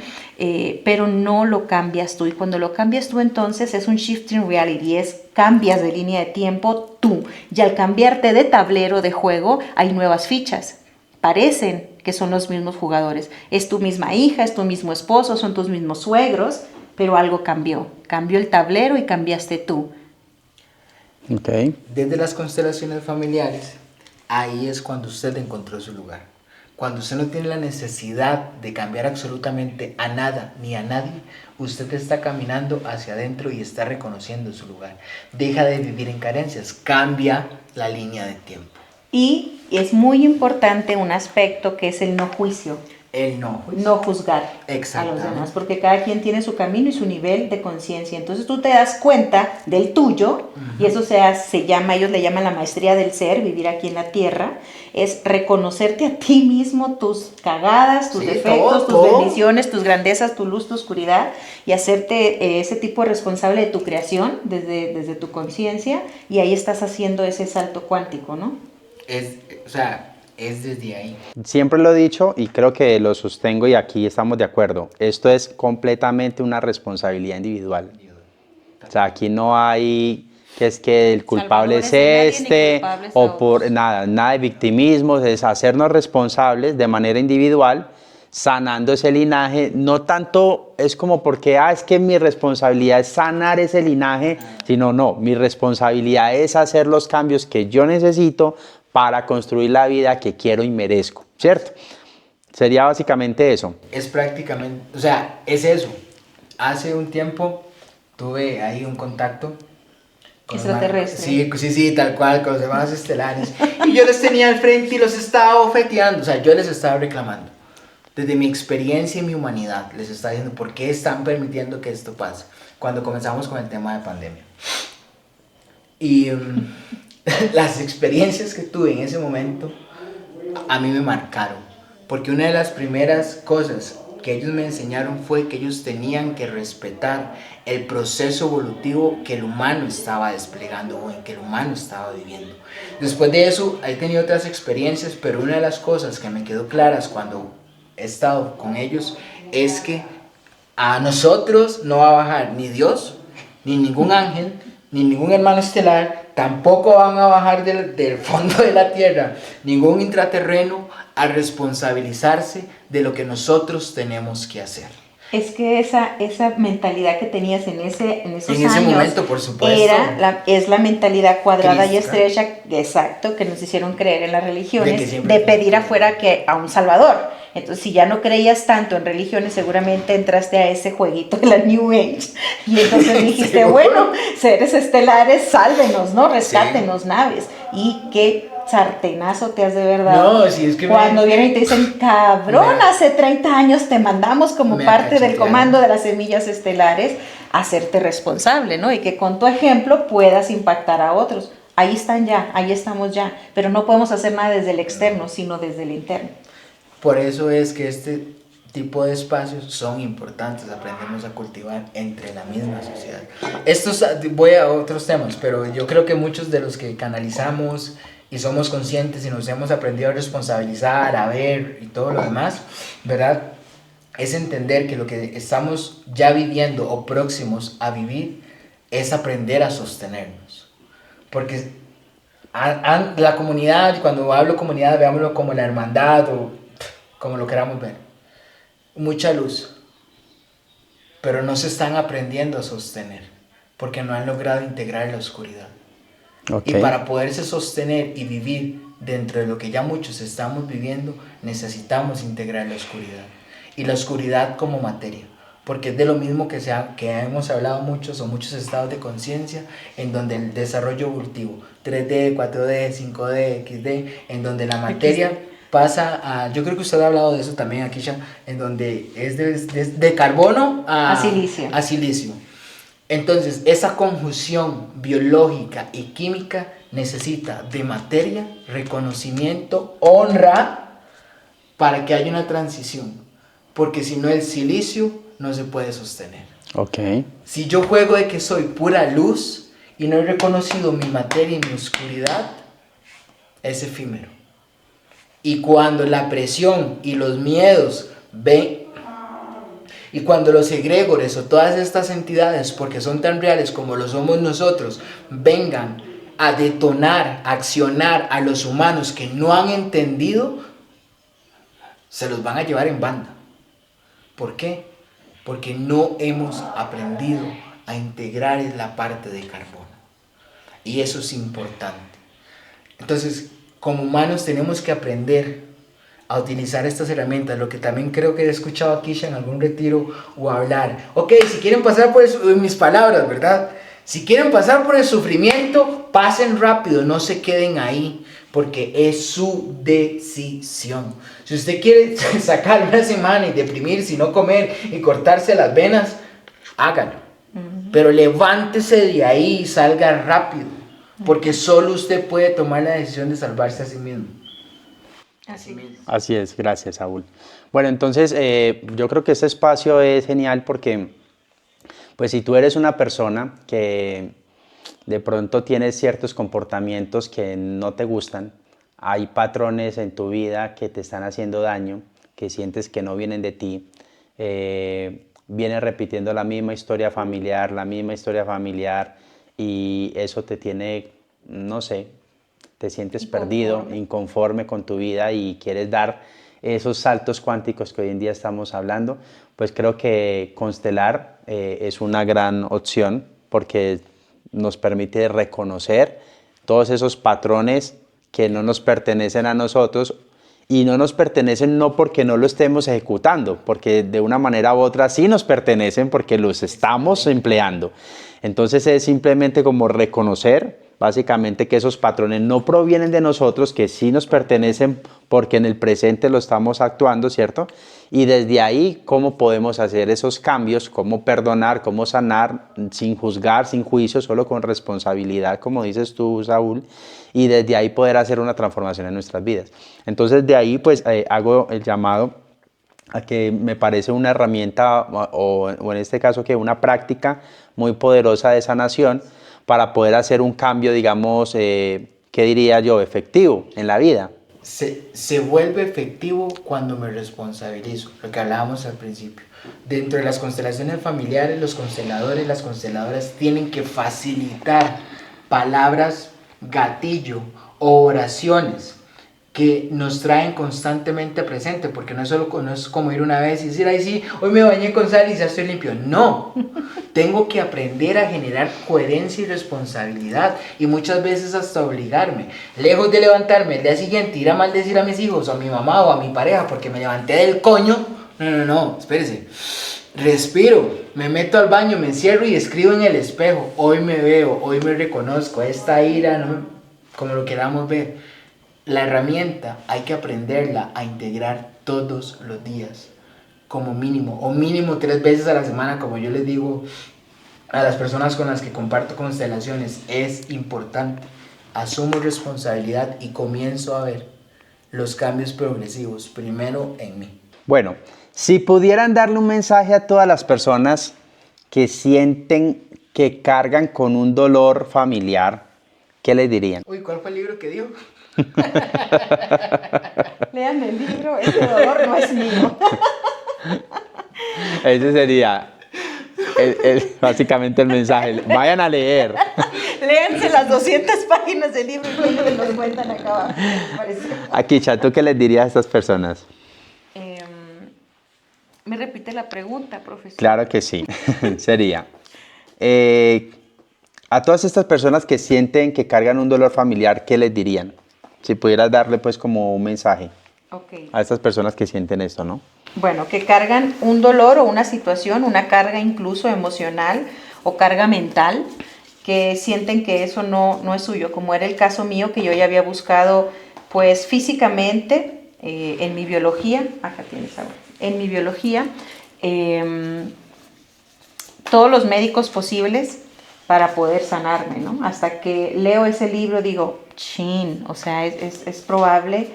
pero no lo cambias tú. Y cuando lo cambias tú, entonces es un shifting reality, cambias de línea de tiempo tú. Y al cambiarte de tablero de juego, hay nuevas fichas. Parecen que son los mismos jugadores. Es tu misma hija, es tu mismo esposo, son tus mismos suegros, pero algo cambió. Cambió el tablero y cambiaste tú. Okay. Desde las constelaciones familiares, ahí es cuando usted encontró su lugar. Cuando usted no tiene la necesidad de cambiar absolutamente a nada ni a nadie, usted está caminando hacia adentro y está reconociendo su lugar. Deja de vivir en carencias, cambia la línea de tiempo. Y es muy importante un aspecto que es el no juicio. El no juicio. No juzgar a los demás, porque cada quien tiene su camino y su nivel de conciencia. Entonces tú te das cuenta del tuyo, y eso se llama, ellos le llaman la maestría del ser, vivir aquí en la tierra, es reconocerte a ti mismo, tus cagadas, tus defectos, tus bendiciones, tus grandezas, tu luz, tu oscuridad, y hacerte ese tipo de responsable de tu creación desde tu conciencia, y ahí estás haciendo ese salto cuántico, ¿no? Es desde ahí. Siempre lo he dicho y creo que lo sostengo y aquí estamos de acuerdo. Esto es completamente una responsabilidad individual. O sea, aquí no hay que es que el culpable es este o por nada de victimismo, es hacernos responsables de manera individual, sanando ese linaje. No tanto es como porque es que mi responsabilidad es sanar ese linaje, sino no, mi responsabilidad es hacer los cambios que yo necesito para construir la vida que quiero y merezco, ¿cierto? Sería básicamente eso. Es prácticamente, o sea, es eso. Hace un tiempo tuve ahí un contacto extraterrestre. Sí, tal cual, con los hermanos estelares. Y yo les tenía al frente y los estaba ofeteando, o sea, yo les estaba reclamando. Desde mi experiencia y mi humanidad, les estaba diciendo por qué están permitiendo que esto pase. Cuando comenzamos con el tema de pandemia. Y las experiencias que tuve en ese momento a mí me marcaron, porque una de las primeras cosas que ellos me enseñaron fue que ellos tenían que respetar el proceso evolutivo que el humano estaba desplegando o en que el humano estaba viviendo. Después de eso, he tenido otras experiencias, pero una de las cosas que me quedó claras cuando he estado con ellos es que a nosotros no va a bajar ni Dios, ni ningún ángel, ni ningún hermano estelar, tampoco van a bajar del fondo de la tierra ningún intraterreno a responsabilizarse de lo que nosotros tenemos que hacer. Es que esa mentalidad que tenías en esos en ese años momento, por supuesto, es la mentalidad cuadrada y Cristiana. estrecha, exacto, que nos hicieron creer en las religiones, De que siempre de pedir afuera que a un salvador. Entonces, si ya no creías tanto en religiones, seguramente entraste a ese jueguito de la New Age y entonces dijiste, Seguro. bueno, seres estelares, sálvenos, ¿no? Rescátenos, naves. Y qué sartenazo te has de verdad. No, si es que cuando vienen y te dicen, cabrón, hace 30 años te mandamos como me parte del cachetearon. comando de las semillas estelares a hacerte responsable, ¿no? Y que con tu ejemplo puedas impactar a otros. Ahí están ya, ahí estamos ya, pero no podemos hacer nada desde el externo, sino desde el interno. Por eso es que este tipo de espacios son importantes, aprendemos a cultivar entre la misma sociedad. Voy a otros temas, pero yo creo que muchos de los que canalizamos y somos conscientes y nos hemos aprendido a responsabilizar, a ver y todo lo demás, ¿verdad? Es entender que lo que estamos ya viviendo o próximos a vivir es aprender a sostenernos. Porque la comunidad, cuando hablo comunidad, veámoslo como la hermandad o como lo queramos ver, mucha luz, pero no se están aprendiendo a sostener porque no han logrado integrar la oscuridad. Okay. Y para poderse sostener y vivir dentro de lo que ya muchos estamos viviendo, necesitamos integrar la oscuridad, y la oscuridad como materia, porque es de lo mismo que hemos hablado muchos o muchos estados de conciencia, en donde el desarrollo evolutivo 3D, 4D, 5D, XD, en donde la materia pasa a, yo creo que usted ha hablado de eso también aquí, en donde es de carbono a silicio. Entonces, esa conjunción biológica y química necesita de materia, reconocimiento, honra, para que haya una transición. Porque si no, el silicio no se puede sostener. Okay. Si yo juego de que soy pura luz y no he reconocido mi materia y mi oscuridad, es efímero. Y cuando la presión y los miedos ven, y cuando los egregores o todas estas entidades, porque son tan reales como lo somos nosotros, vengan a detonar, a accionar a los humanos que no han entendido, se los van a llevar en banda. ¿Por qué? Porque no hemos aprendido a integrar la parte de carbono. Y eso es importante. Entonces, como humanos tenemos que aprender a utilizar estas herramientas, lo que también creo que he escuchado aquí en algún retiro o hablar. Ok, si quieren pasar por eso, mis palabras, ¿verdad? Si quieren pasar por el sufrimiento, pasen rápido, no se queden ahí, porque es su decisión. Si usted quiere sacar una semana y deprimirse y no comer y cortarse las venas, hágalo. Pero levántese de ahí y salga rápido, porque solo usted puede tomar la decisión de salvarse a sí mismo. Así es, gracias, Saúl. Bueno, entonces yo creo que este espacio es genial porque, pues si tú eres una persona que de pronto tienes ciertos comportamientos que no te gustan, hay patrones en tu vida que te están haciendo daño, que sientes que no vienen de ti, vienes repitiendo la misma historia familiar y eso te tiene, no sé, te sientes perdido, inconforme con tu vida y quieres dar esos saltos cuánticos que hoy en día estamos hablando, pues creo que Constelar es una gran opción porque nos permite reconocer todos esos patrones que no nos pertenecen a nosotros y no nos pertenecen no porque no lo estemos ejecutando, porque de una manera u otra sí nos pertenecen porque los estamos empleando. Entonces es simplemente como reconocer básicamente que esos patrones no provienen de nosotros, que sí nos pertenecen porque en el presente lo estamos actuando, ¿cierto? Y desde ahí, ¿cómo podemos hacer esos cambios? ¿Cómo perdonar? ¿Cómo sanar? Sin juzgar, sin juicio, solo con responsabilidad, como dices tú, Saúl, y desde ahí poder hacer una transformación en nuestras vidas. Entonces, de ahí, pues, hago el llamado a que me parece una herramienta o en este caso que una práctica muy poderosa de sanación para poder hacer un cambio, digamos, ¿qué diría yo? Efectivo en la vida. Se vuelve efectivo cuando me responsabilizo, lo que hablábamos al principio. Dentro de las constelaciones familiares, los consteladores, las consteladoras tienen que facilitar palabras gatillo o oraciones que nos traen constantemente presente, porque no es como ir una vez y decir, ay sí, hoy me bañé con sal y ya estoy limpio. No, tengo que aprender a generar coherencia y responsabilidad, y muchas veces hasta obligarme, lejos de levantarme el día siguiente, ir a maldecir a mis hijos o a mi mamá o a mi pareja porque me levanté del coño. No, espérese. Respiro, me meto al baño, me encierro y escribo en el espejo, hoy me veo, hoy me reconozco, esta ira, ¿no? Como lo queramos ver. La herramienta hay que aprenderla a integrar todos los días, como mínimo, o mínimo 3 veces a la semana, como yo les digo a las personas con las que comparto constelaciones. Es importante. Asumo responsabilidad y comienzo a ver los cambios progresivos, primero en mí. Bueno, si pudieran darle un mensaje a todas las personas que sienten que cargan con un dolor familiar, ¿qué les dirían? Uy, ¿cuál fue el libro que dio? Lean el libro, ese dolor no es mío. Ese sería básicamente el mensaje. Vayan a leer. Léanse las 200 páginas del libro que nos cuentan acá abajo. Akicha, ¿tú qué les dirías a estas personas? ¿Me repite la pregunta, profesor? Claro que sí. Sería, a todas estas personas que sienten que cargan un dolor familiar, ¿qué les dirían? Si pudieras darle pues como un mensaje a estas personas que sienten esto, ¿no? Bueno, que cargan un dolor o una situación, una carga incluso emocional o carga mental, que sienten que eso no es suyo, como era el caso mío, que yo ya había buscado pues físicamente en mi biología, acá tienes ahora, en mi biología, todos los médicos posibles para poder sanarme, ¿no? Hasta que leo ese libro digo, chin, o sea, es probable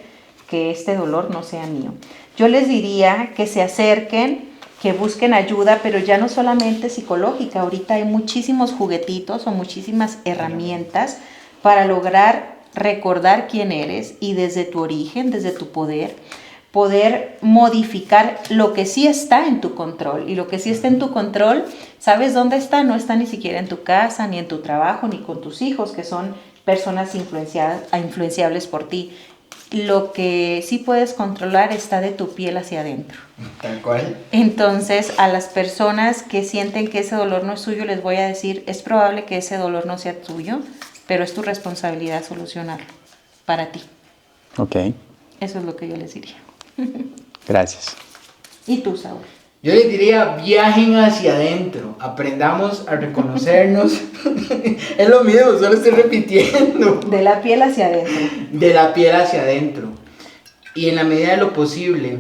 que este dolor no sea mío. Yo les diría que se acerquen, que busquen ayuda, pero ya no solamente psicológica. Ahorita hay muchísimos juguetitos o muchísimas herramientas para lograr recordar quién eres y desde tu origen, desde tu poder modificar lo que sí está en tu control. Y lo que sí está en tu control, ¿sabes dónde está? No está ni siquiera en tu casa, ni en tu trabajo, ni con tus hijos, que son personas influenciables por ti. Lo que sí puedes controlar está de tu piel hacia adentro. Tal cual. Entonces, a las personas que sienten que ese dolor no es suyo, les voy a decir, es probable que ese dolor no sea tuyo, pero es tu responsabilidad solucionarlo para ti. Ok. Eso es lo que yo les diría. Gracias. ¿Y tú, Saúl? Yo les diría, viajen hacia adentro, aprendamos a reconocernos. Es lo mismo, solo estoy repitiendo. De la piel hacia adentro. De la piel hacia adentro. Y en la medida de lo posible,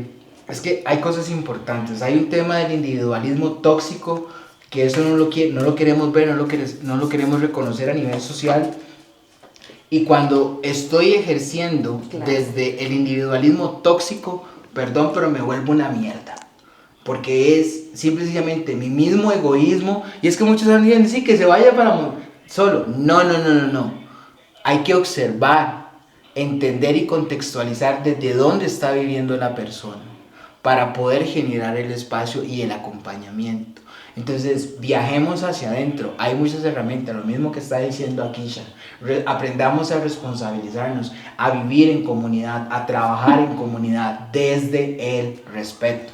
es que hay cosas importantes. Hay un tema del individualismo tóxico, que eso no lo queremos ver, no lo queremos reconocer a nivel social. Y cuando estoy ejerciendo desde el individualismo tóxico, perdón, pero me vuelvo una mierda. Porque es simplemente mi mismo egoísmo. Y es que muchos dicen, sí, que se vaya para solo. No. Hay que observar, entender y contextualizar desde dónde está viviendo la persona para poder generar el espacio y el acompañamiento. Entonces, viajemos hacia adentro. Hay muchas herramientas, lo mismo que está diciendo Akisha. Aprendamos a responsabilizarnos, a vivir en comunidad, a trabajar en comunidad desde el respeto.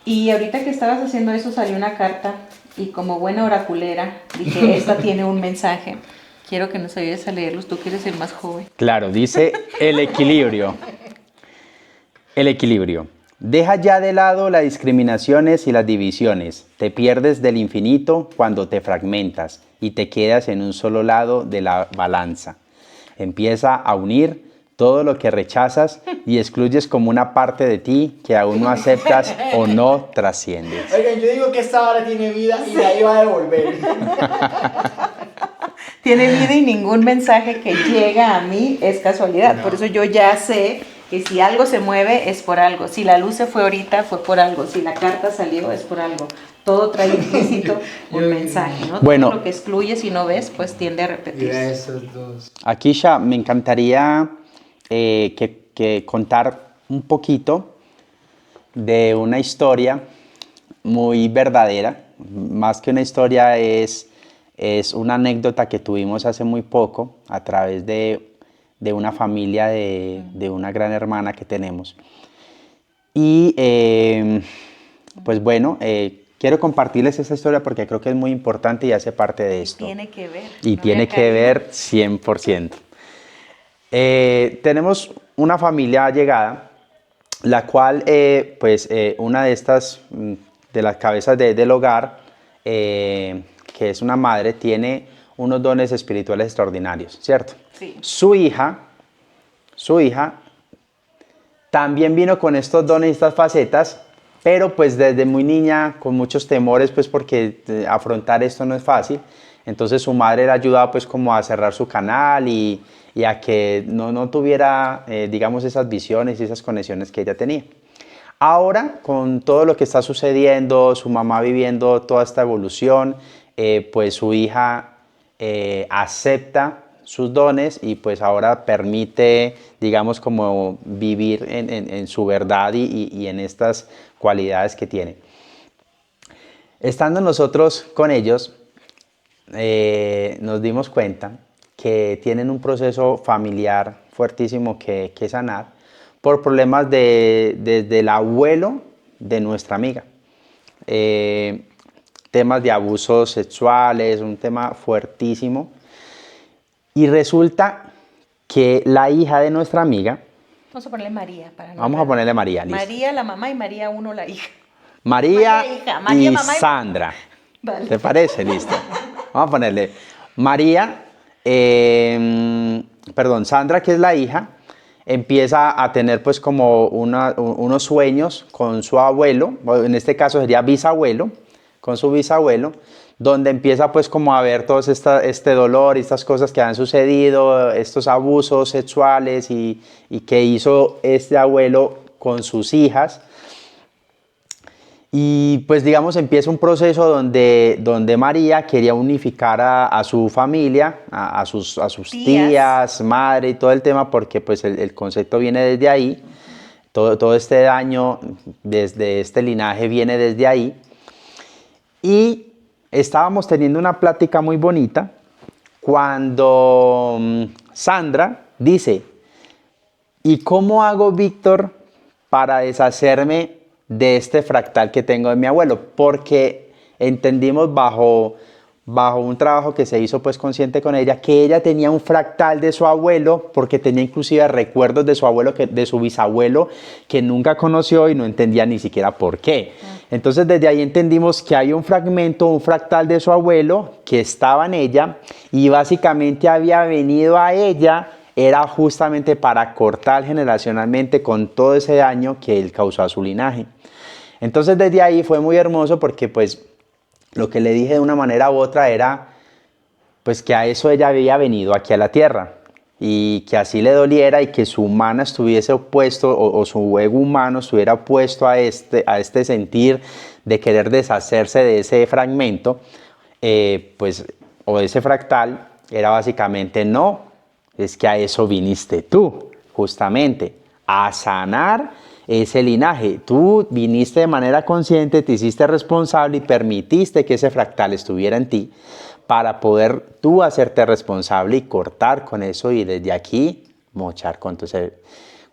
Y ahorita que estabas haciendo eso salió una carta y como buena oraculera dije, esta tiene un mensaje. Quiero que nos ayudes a leerlos, tú que eres el más joven. Claro, dice el equilibrio. El equilibrio. Deja ya de lado las discriminaciones y las divisiones. Te pierdes del infinito cuando te fragmentas y te quedas en un solo lado de la balanza. Empieza a unir todo lo que rechazas y excluyes como una parte de ti que aún no aceptas o no trasciendes. Oigan, yo digo que esta hora tiene vida y de ahí va a devolver. Tiene vida y ningún mensaje que llega a mí es casualidad. Por eso yo ya sé que si algo se mueve es por algo. Si la luz se fue ahorita fue por algo. Si la carta salió es por algo. Todo trae implícito un mensaje, ¿no? Bueno. Todo lo que excluyes y no ves, pues tiende a Mira repetirse. esos dos. Aquí, Sha, me encantaría que contar un poquito de una historia muy verdadera. Más que una historia es una anécdota que tuvimos hace muy poco a través de una familia de una gran hermana que tenemos. Y pues bueno, quiero compartirles esta historia porque creo que es muy importante y hace parte de esto. Tiene que ver. Y no tiene había que caído. ver 100%. Tenemos una familia allegada, la cual, una de estas, de las cabezas del hogar, que es una madre, tiene unos dones espirituales extraordinarios, ¿cierto? Sí. Su hija también vino con estos dones y estas facetas, pero pues desde muy niña, con muchos temores, pues porque afrontar esto no es fácil. Entonces su madre la ayudaba pues como a cerrar su canal y a que no tuviera, digamos, esas visiones y esas conexiones que ella tenía. Ahora, con todo lo que está sucediendo, su mamá viviendo toda esta evolución, pues su hija acepta sus dones y pues ahora permite, digamos, como vivir en su verdad y en estas cualidades que tiene. Estando nosotros con ellos, nos dimos cuenta que tienen un proceso familiar fuertísimo que sanar por problemas desde el abuelo de nuestra amiga. Temas de abusos sexuales, un tema fuertísimo. Y resulta que la hija de nuestra amiga, Vamos a ponerle María. Para no vamos a enredar. ponerle María, listo. María la mamá y María uno la hija. María, María, hija, María, y mamá y- Sandra. Vale. ¿Te parece? Listo. Vamos a ponerle María, Sandra, que es la hija, empieza a tener pues como unos sueños con su abuelo, o en este caso sería bisabuelo, con su bisabuelo, donde empieza pues como a ver todo este dolor y estas cosas que han sucedido, estos abusos sexuales y que hizo este abuelo con sus hijas. Y pues digamos empieza un proceso donde María quería unificar a su familia, a sus tías, madre y todo el tema, porque pues el concepto viene desde ahí, todo este daño desde este linaje viene desde ahí. Y estábamos teniendo una plática muy bonita cuando Sandra dice, ¿y cómo hago, Víctor, para deshacerme de este fractal que tengo de mi abuelo? Porque entendimos bajo un trabajo que se hizo pues consciente con ella, que ella tenía un fractal de su abuelo, porque tenía inclusive recuerdos de su abuelo, de su bisabuelo, que nunca conoció y no entendía ni siquiera por qué. Entonces desde ahí entendimos que hay un fractal de su abuelo que estaba en ella y básicamente había venido a ella, era justamente para cortar generacionalmente con todo ese daño que él causó a su linaje. Entonces desde ahí fue muy hermoso porque pues lo que le dije de una manera u otra era pues que a eso ella había venido aquí a la tierra y que así le doliera y que su humana estuviese opuesto o su ego humano estuviera opuesto a este sentir de querer deshacerse de ese fragmento, o de ese fractal, era básicamente no, es que a eso viniste tú, justamente, a sanar ese linaje. Tú viniste de manera consciente, te hiciste responsable y permitiste que ese fractal estuviera en ti para poder tú hacerte responsable y cortar con eso y desde aquí mochar con tu ser.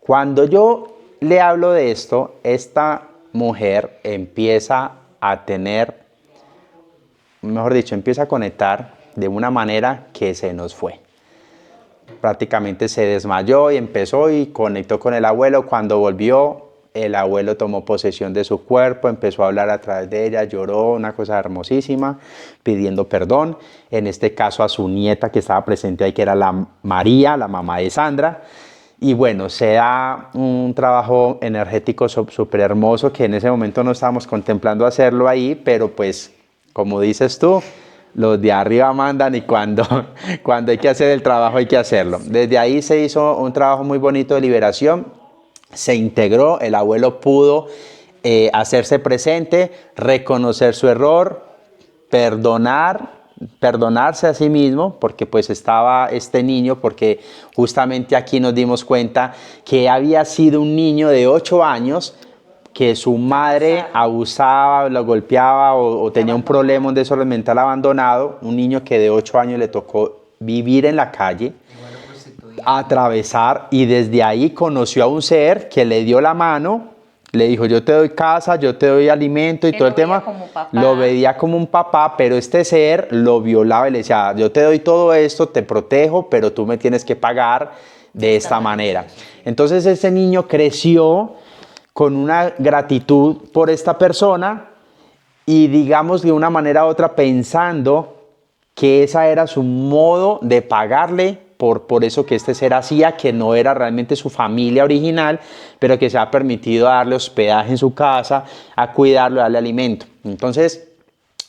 Cuando yo le hablo de esto, esta mujer empieza a tener, mejor dicho, empieza a conectar de una manera que se nos fue. Prácticamente se desmayó y empezó y conectó con el abuelo. Cuando volvió, el abuelo tomó posesión de su cuerpo, empezó a hablar a través de ella, lloró, una cosa hermosísima, pidiendo perdón, en este caso a su nieta que estaba presente ahí, que era la María, la mamá de Sandra. Y bueno, se da un trabajo energético súper hermoso que en ese momento no estábamos contemplando hacerlo ahí, pero pues, como dices tú, los de arriba mandan y cuando hay que hacer el trabajo hay que hacerlo. Desde ahí se hizo un trabajo muy bonito de liberación, se integró, el abuelo pudo hacerse presente, reconocer su error, perdonarse a sí mismo, porque pues estaba este niño, porque justamente aquí nos dimos cuenta que había sido un niño de 8 años, que su madre abusaba, lo golpeaba o tenía un problema, un desorden mental abandonado, un niño que de 8 años le tocó vivir en la calle, atravesar, y desde ahí conoció a un ser que le dio la mano, le dijo yo te doy casa, yo te doy alimento y Él todo lo el tema, veía como papá. lo veía como un papá, pero este ser lo violaba y le decía yo te doy todo esto, te protejo, pero tú me tienes que pagar de esta manera. Entonces ese niño creció con una gratitud por esta persona y digamos de una manera u otra pensando que esa era su modo de pagarle por eso que este ser hacía, que no era realmente su familia original, pero que se ha permitido darle hospedaje en su casa, a cuidarlo, a darle alimento. Entonces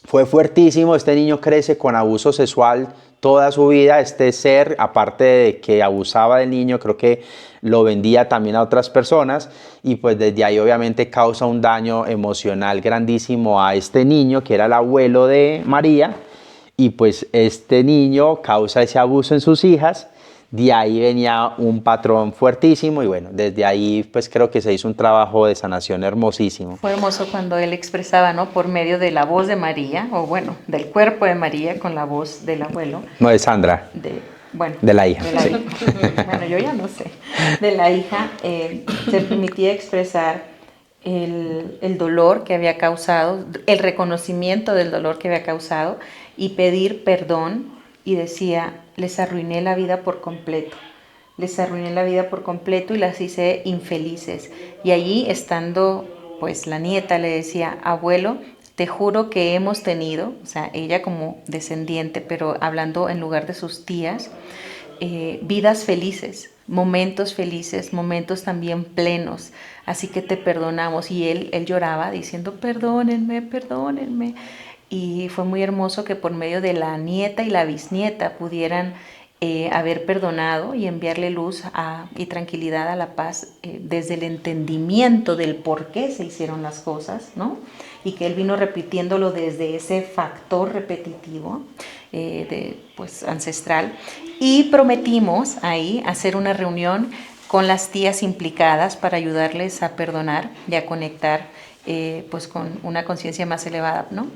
fue fuertísimo, este niño crece con abuso sexual toda su vida, este ser, aparte de que abusaba del niño, creo que lo vendía también a otras personas y pues desde ahí obviamente causa un daño emocional grandísimo a este niño que era el abuelo de María y pues este niño causa ese abuso en sus hijas, de ahí venía un patrón fuertísimo y bueno, desde ahí pues creo que se hizo un trabajo de sanación hermosísimo. Fue hermoso cuando él expresaba, ¿no? Por medio de la voz de María, o bueno, del cuerpo de María con la voz del abuelo. No, de Sandra. Bueno, de la hija. De la sí. hija. Bueno, yo ya no sé. De la hija se permitía expresar el dolor que había causado, el reconocimiento del dolor que había causado y pedir perdón y decía, les arruiné la vida por completo. Les arruiné la vida por completo y las hice infelices. Y allí estando, pues la nieta le decía, abuelo, te juro que hemos tenido, o sea, ella como descendiente, pero hablando en lugar de sus tías, vidas felices, momentos también plenos. Así que te perdonamos. Y él lloraba diciendo, perdónenme, perdónenme. Y fue muy hermoso que por medio de la nieta y la bisnieta pudieran haber perdonado y enviarle luz y tranquilidad a la paz desde el entendimiento del por qué se hicieron las cosas, ¿no? Y que él vino repitiéndolo desde ese factor repetitivo pues ancestral. Y prometimos ahí hacer una reunión con las tías implicadas para ayudarles a perdonar y a conectar pues con una conciencia más elevada, ¿no?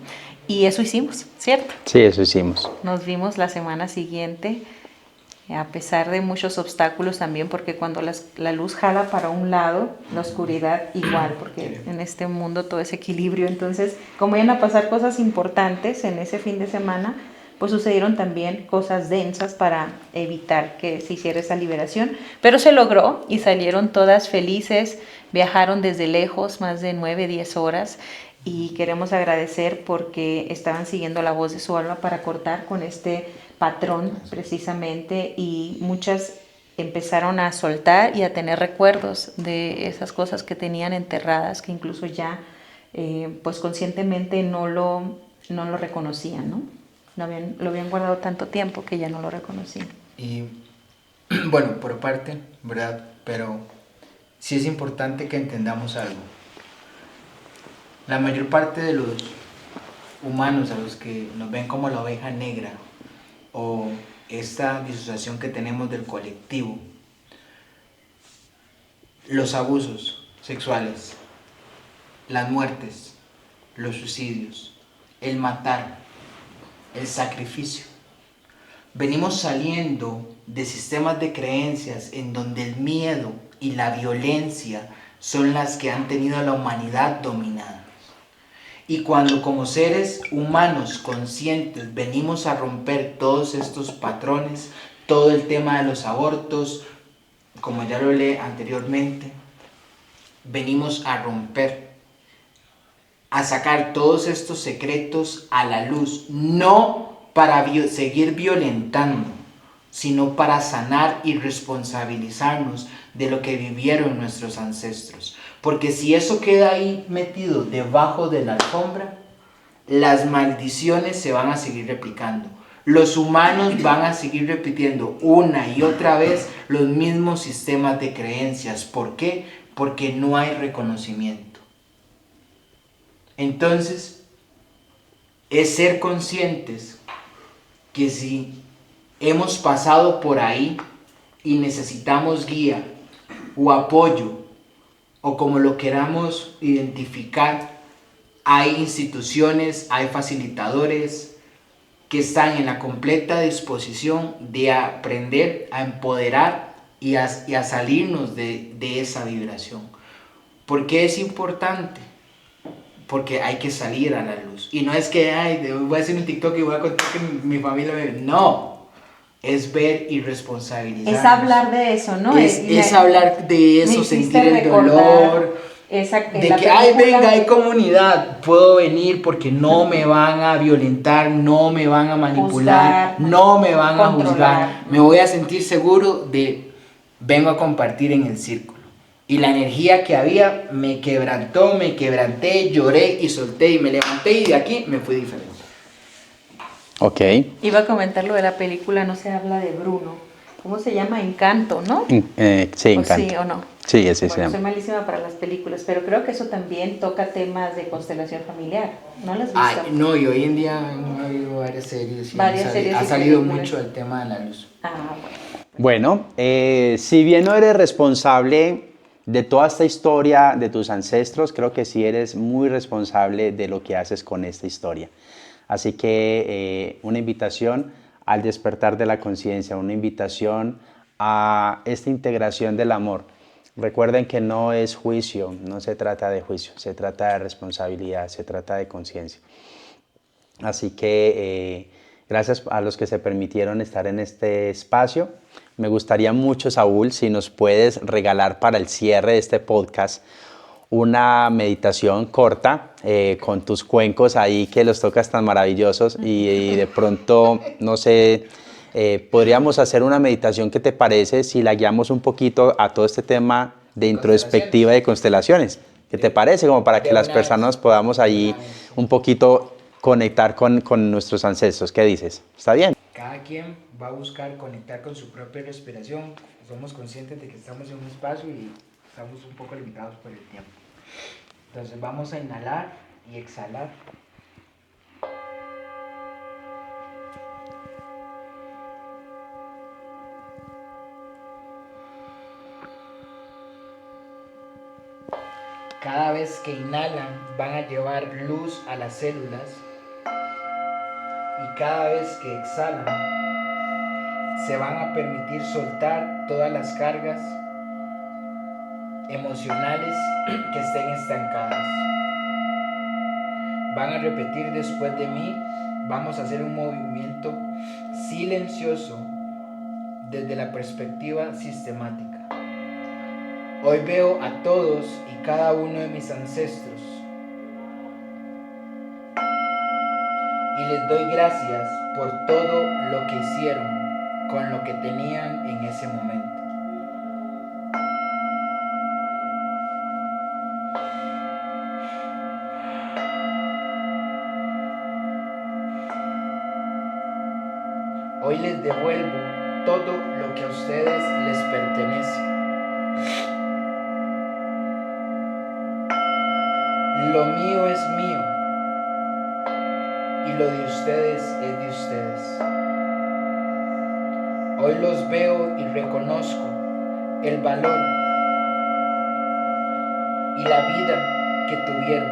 Y eso hicimos, ¿cierto? Sí, eso hicimos. Nos vimos la semana siguiente, a pesar de muchos obstáculos también, porque cuando la luz jala para un lado, la oscuridad igual, porque en este mundo todo es equilibrio. Entonces, como iban a pasar cosas importantes en ese fin de semana, pues sucedieron también cosas densas para evitar que se hiciera esa liberación, pero se logró y salieron todas felices, viajaron desde lejos, más de 9-10 horas, y queremos agradecer porque estaban siguiendo la voz de su alma para cortar con este patrón precisamente, y muchas empezaron a soltar y a tener recuerdos de esas cosas que tenían enterradas, que incluso ya pues conscientemente no lo reconocían, ¿no? Lo habían guardado tanto tiempo que ya no lo reconocían. Y bueno, por parte, ¿verdad? Pero sí es importante que entendamos algo. La mayor parte de los humanos a los que nos ven como la oveja negra o esta disociación que tenemos del colectivo, los abusos sexuales, las muertes, los suicidios, el matar, el sacrificio. Venimos saliendo de sistemas de creencias en donde el miedo y la violencia son las que han tenido a la humanidad dominada. Y cuando como seres humanos conscientes venimos a romper todos estos patrones, todo el tema de los abortos, como ya lo leí anteriormente, venimos a romper, a sacar todos estos secretos a la luz, no para seguir violentando, sino para sanar y responsabilizarnos de lo que vivieron nuestros ancestros. Porque si eso queda ahí metido debajo de la alfombra, las maldiciones se van a seguir replicando. Los humanos van a seguir repitiendo una y otra vez los mismos sistemas de creencias. ¿Por qué? Porque no hay reconocimiento. Entonces, es ser conscientes que si hemos pasado por ahí y necesitamos guía o apoyo, o como lo queramos identificar, hay instituciones, hay facilitadores que están en la completa disposición de aprender a empoderar y a salirnos de esa vibración. ¿Por qué es importante? Porque hay que salir a la luz. Y no es que voy a hacer un TikTok y voy a contar que mi familia me ve. No. Es ver y responsabilizarnos. Es hablar de eso, ¿no? Es hablar de eso, sentir el dolor. De que, venga, hay comunidad. Puedo venir porque no me van a violentar, no me van a manipular, no me van a juzgar. Me voy a sentir seguro de, vengo a compartir en el círculo. Y la energía que había me quebrantó, me quebranté, lloré y solté y me levanté y de aquí me fui diferente. Ok. Iba a comentar lo de la película, no se habla de Bruno. ¿Cómo se llama? Encanto, ¿no? Sí, Encanto. ¿Sí o no? Sí, así se Bueno, llama. soy malísima para las películas, pero creo que eso también toca temas de constelación familiar. ¿No las has visto? Ay, no, y hoy en día han habido varias series. Ha salido mucho el tema de la luz. Ah, bueno. Bueno, si bien no eres responsable de toda esta historia de tus ancestros, creo que sí eres muy responsable de lo que haces con esta historia. Así que una invitación al despertar de la conciencia, una invitación a esta integración del amor. Recuerden que no es juicio, no se trata de juicio, se trata de responsabilidad, se trata de conciencia. Así que gracias a los que se permitieron estar en este espacio. Me gustaría mucho, Saúl, si nos puedes regalar para el cierre de este podcast una meditación corta con tus cuencos ahí que los tocas tan maravillosos y de pronto, no sé, podríamos hacer una meditación. ¿Qué te parece si la guiamos un poquito a todo este tema de introspectiva de constelaciones? ¿Qué te parece? Como para que las personas podamos ahí un poquito conectar con nuestros ancestros. ¿Qué dices? ¿Está bien? Cada quien va a buscar conectar con su propia respiración. Somos conscientes de que estamos en un espacio y estamos un poco limitados por el tiempo. Entonces vamos a inhalar y exhalar. Cada vez que inhalan van a llevar luz a las células y cada vez que exhalan se van a permitir soltar todas las cargas emocionales que estén estancadas. Van a repetir después de mí. Vamos a hacer un movimiento silencioso desde la perspectiva sistemática. Hoy veo a todos y cada uno de mis ancestros y les doy gracias por todo lo que hicieron con lo que tenían en ese momento. Hoy les devuelvo todo lo que a ustedes les pertenece. Lo mío es mío y lo de ustedes es de ustedes. Hoy los veo y reconozco el valor y la vida que tuvieron,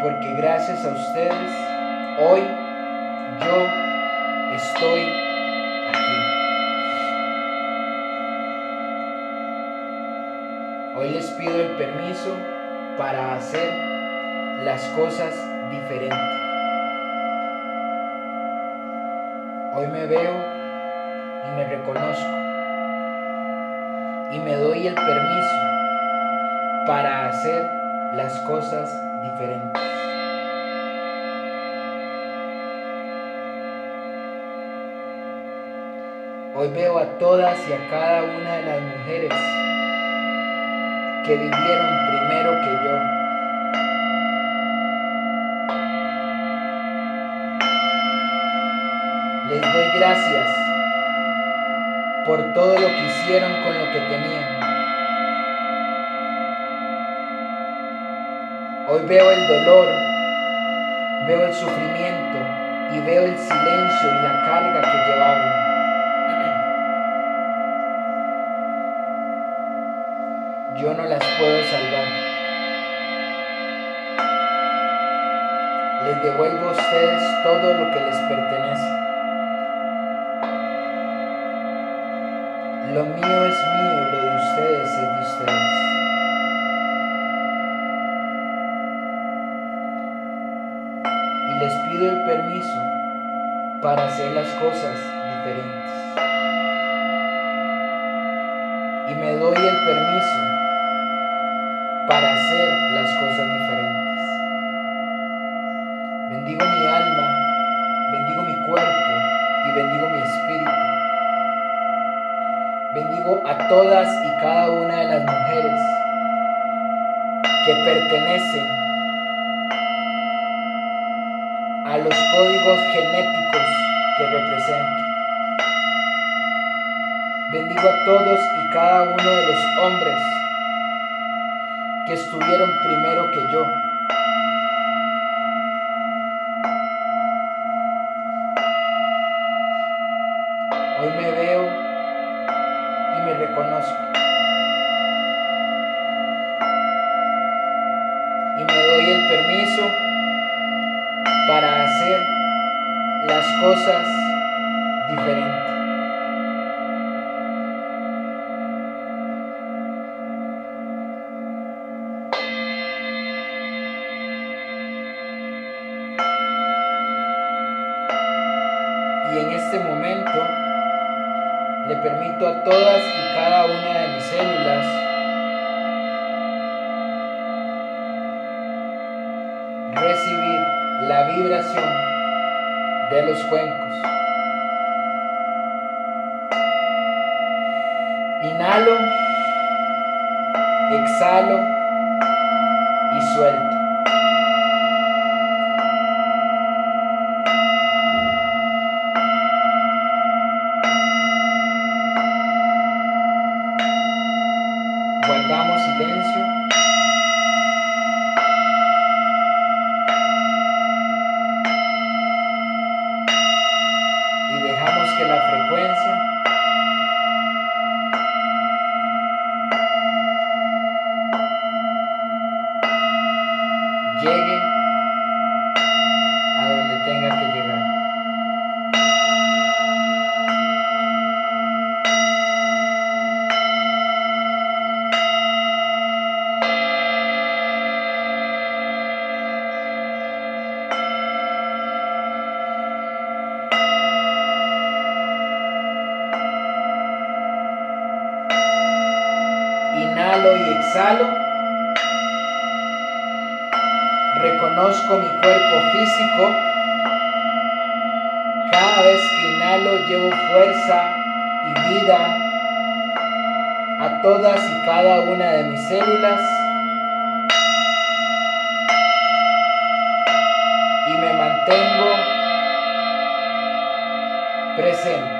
porque gracias a ustedes hoy yo estoy aquí. Hoy les pido el permiso para hacer las cosas diferentes. Hoy me veo y me reconozco y me doy el permiso para hacer las cosas diferentes. Hoy veo a todas y a cada una de las mujeres que vivieron primero que yo. Les doy gracias por todo lo que hicieron con lo que tenían. Hoy veo el dolor, veo el sufrimiento y veo el silencio y la carga que llevaron. Yo no las puedo salvar. Les devuelvo a ustedes todo lo que les pertenece. Lo mío es mío y lo de ustedes es de ustedes. Y les pido el permiso para hacer las cosas diferentes. Y me doy el permiso para hacer las cosas diferentes. Bendigo mi alma, bendigo mi cuerpo y bendigo mi espíritu. Bendigo a todas y cada una de las mujeres que pertenecen a los códigos genéticos que represento. Bendigo a todos y cada uno de los hombres que estuvieron primero que yo. Hoy me veo y me reconozco. Y me doy el permiso para hacer las cosas diferentes. Y en este momento le permito a todas y cada una de mis células recibir la vibración de los cuencos. Inhalo, exhalo y suelto. Guardamos silencio. Y dejamos que la frecuencia llegue a donde tenga que llegar. Inhalo y exhalo. Reconozco mi cuerpo físico. Cada vez que inhalo llevo fuerza y vida a todas y cada una de mis células. Y me mantengo presente.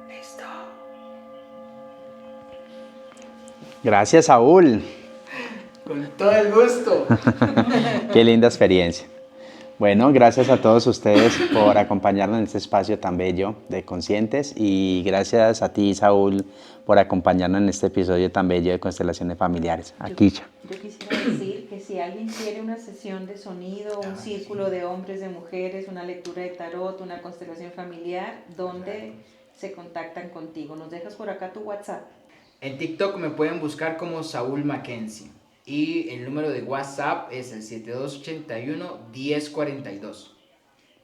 Listo. Gracias, Saúl. Con todo el gusto. Qué linda experiencia. Bueno, gracias a todos ustedes por acompañarnos en este espacio tan bello de Conscientes y gracias a ti, Saúl, por acompañarnos en este episodio tan bello de Constelaciones Familiares. Aquí ya. Yo quisiera decir que si alguien quiere una sesión de sonido, un círculo de hombres, de mujeres, una lectura de tarot, una constelación familiar, ¿dónde se contactan contigo? ¿Nos dejas por acá tu WhatsApp? En TikTok me pueden buscar como Saúl Mackenzie. Y el número de WhatsApp es el 7281-1042.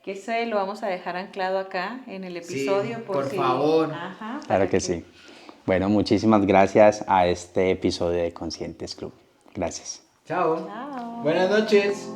Que ese lo vamos a dejar anclado acá en el Sí, episodio. por favor. Ajá, Claro para que sí. Bueno, muchísimas gracias a este episodio de Conscientes Club. Gracias. Chao. Chao. Buenas noches.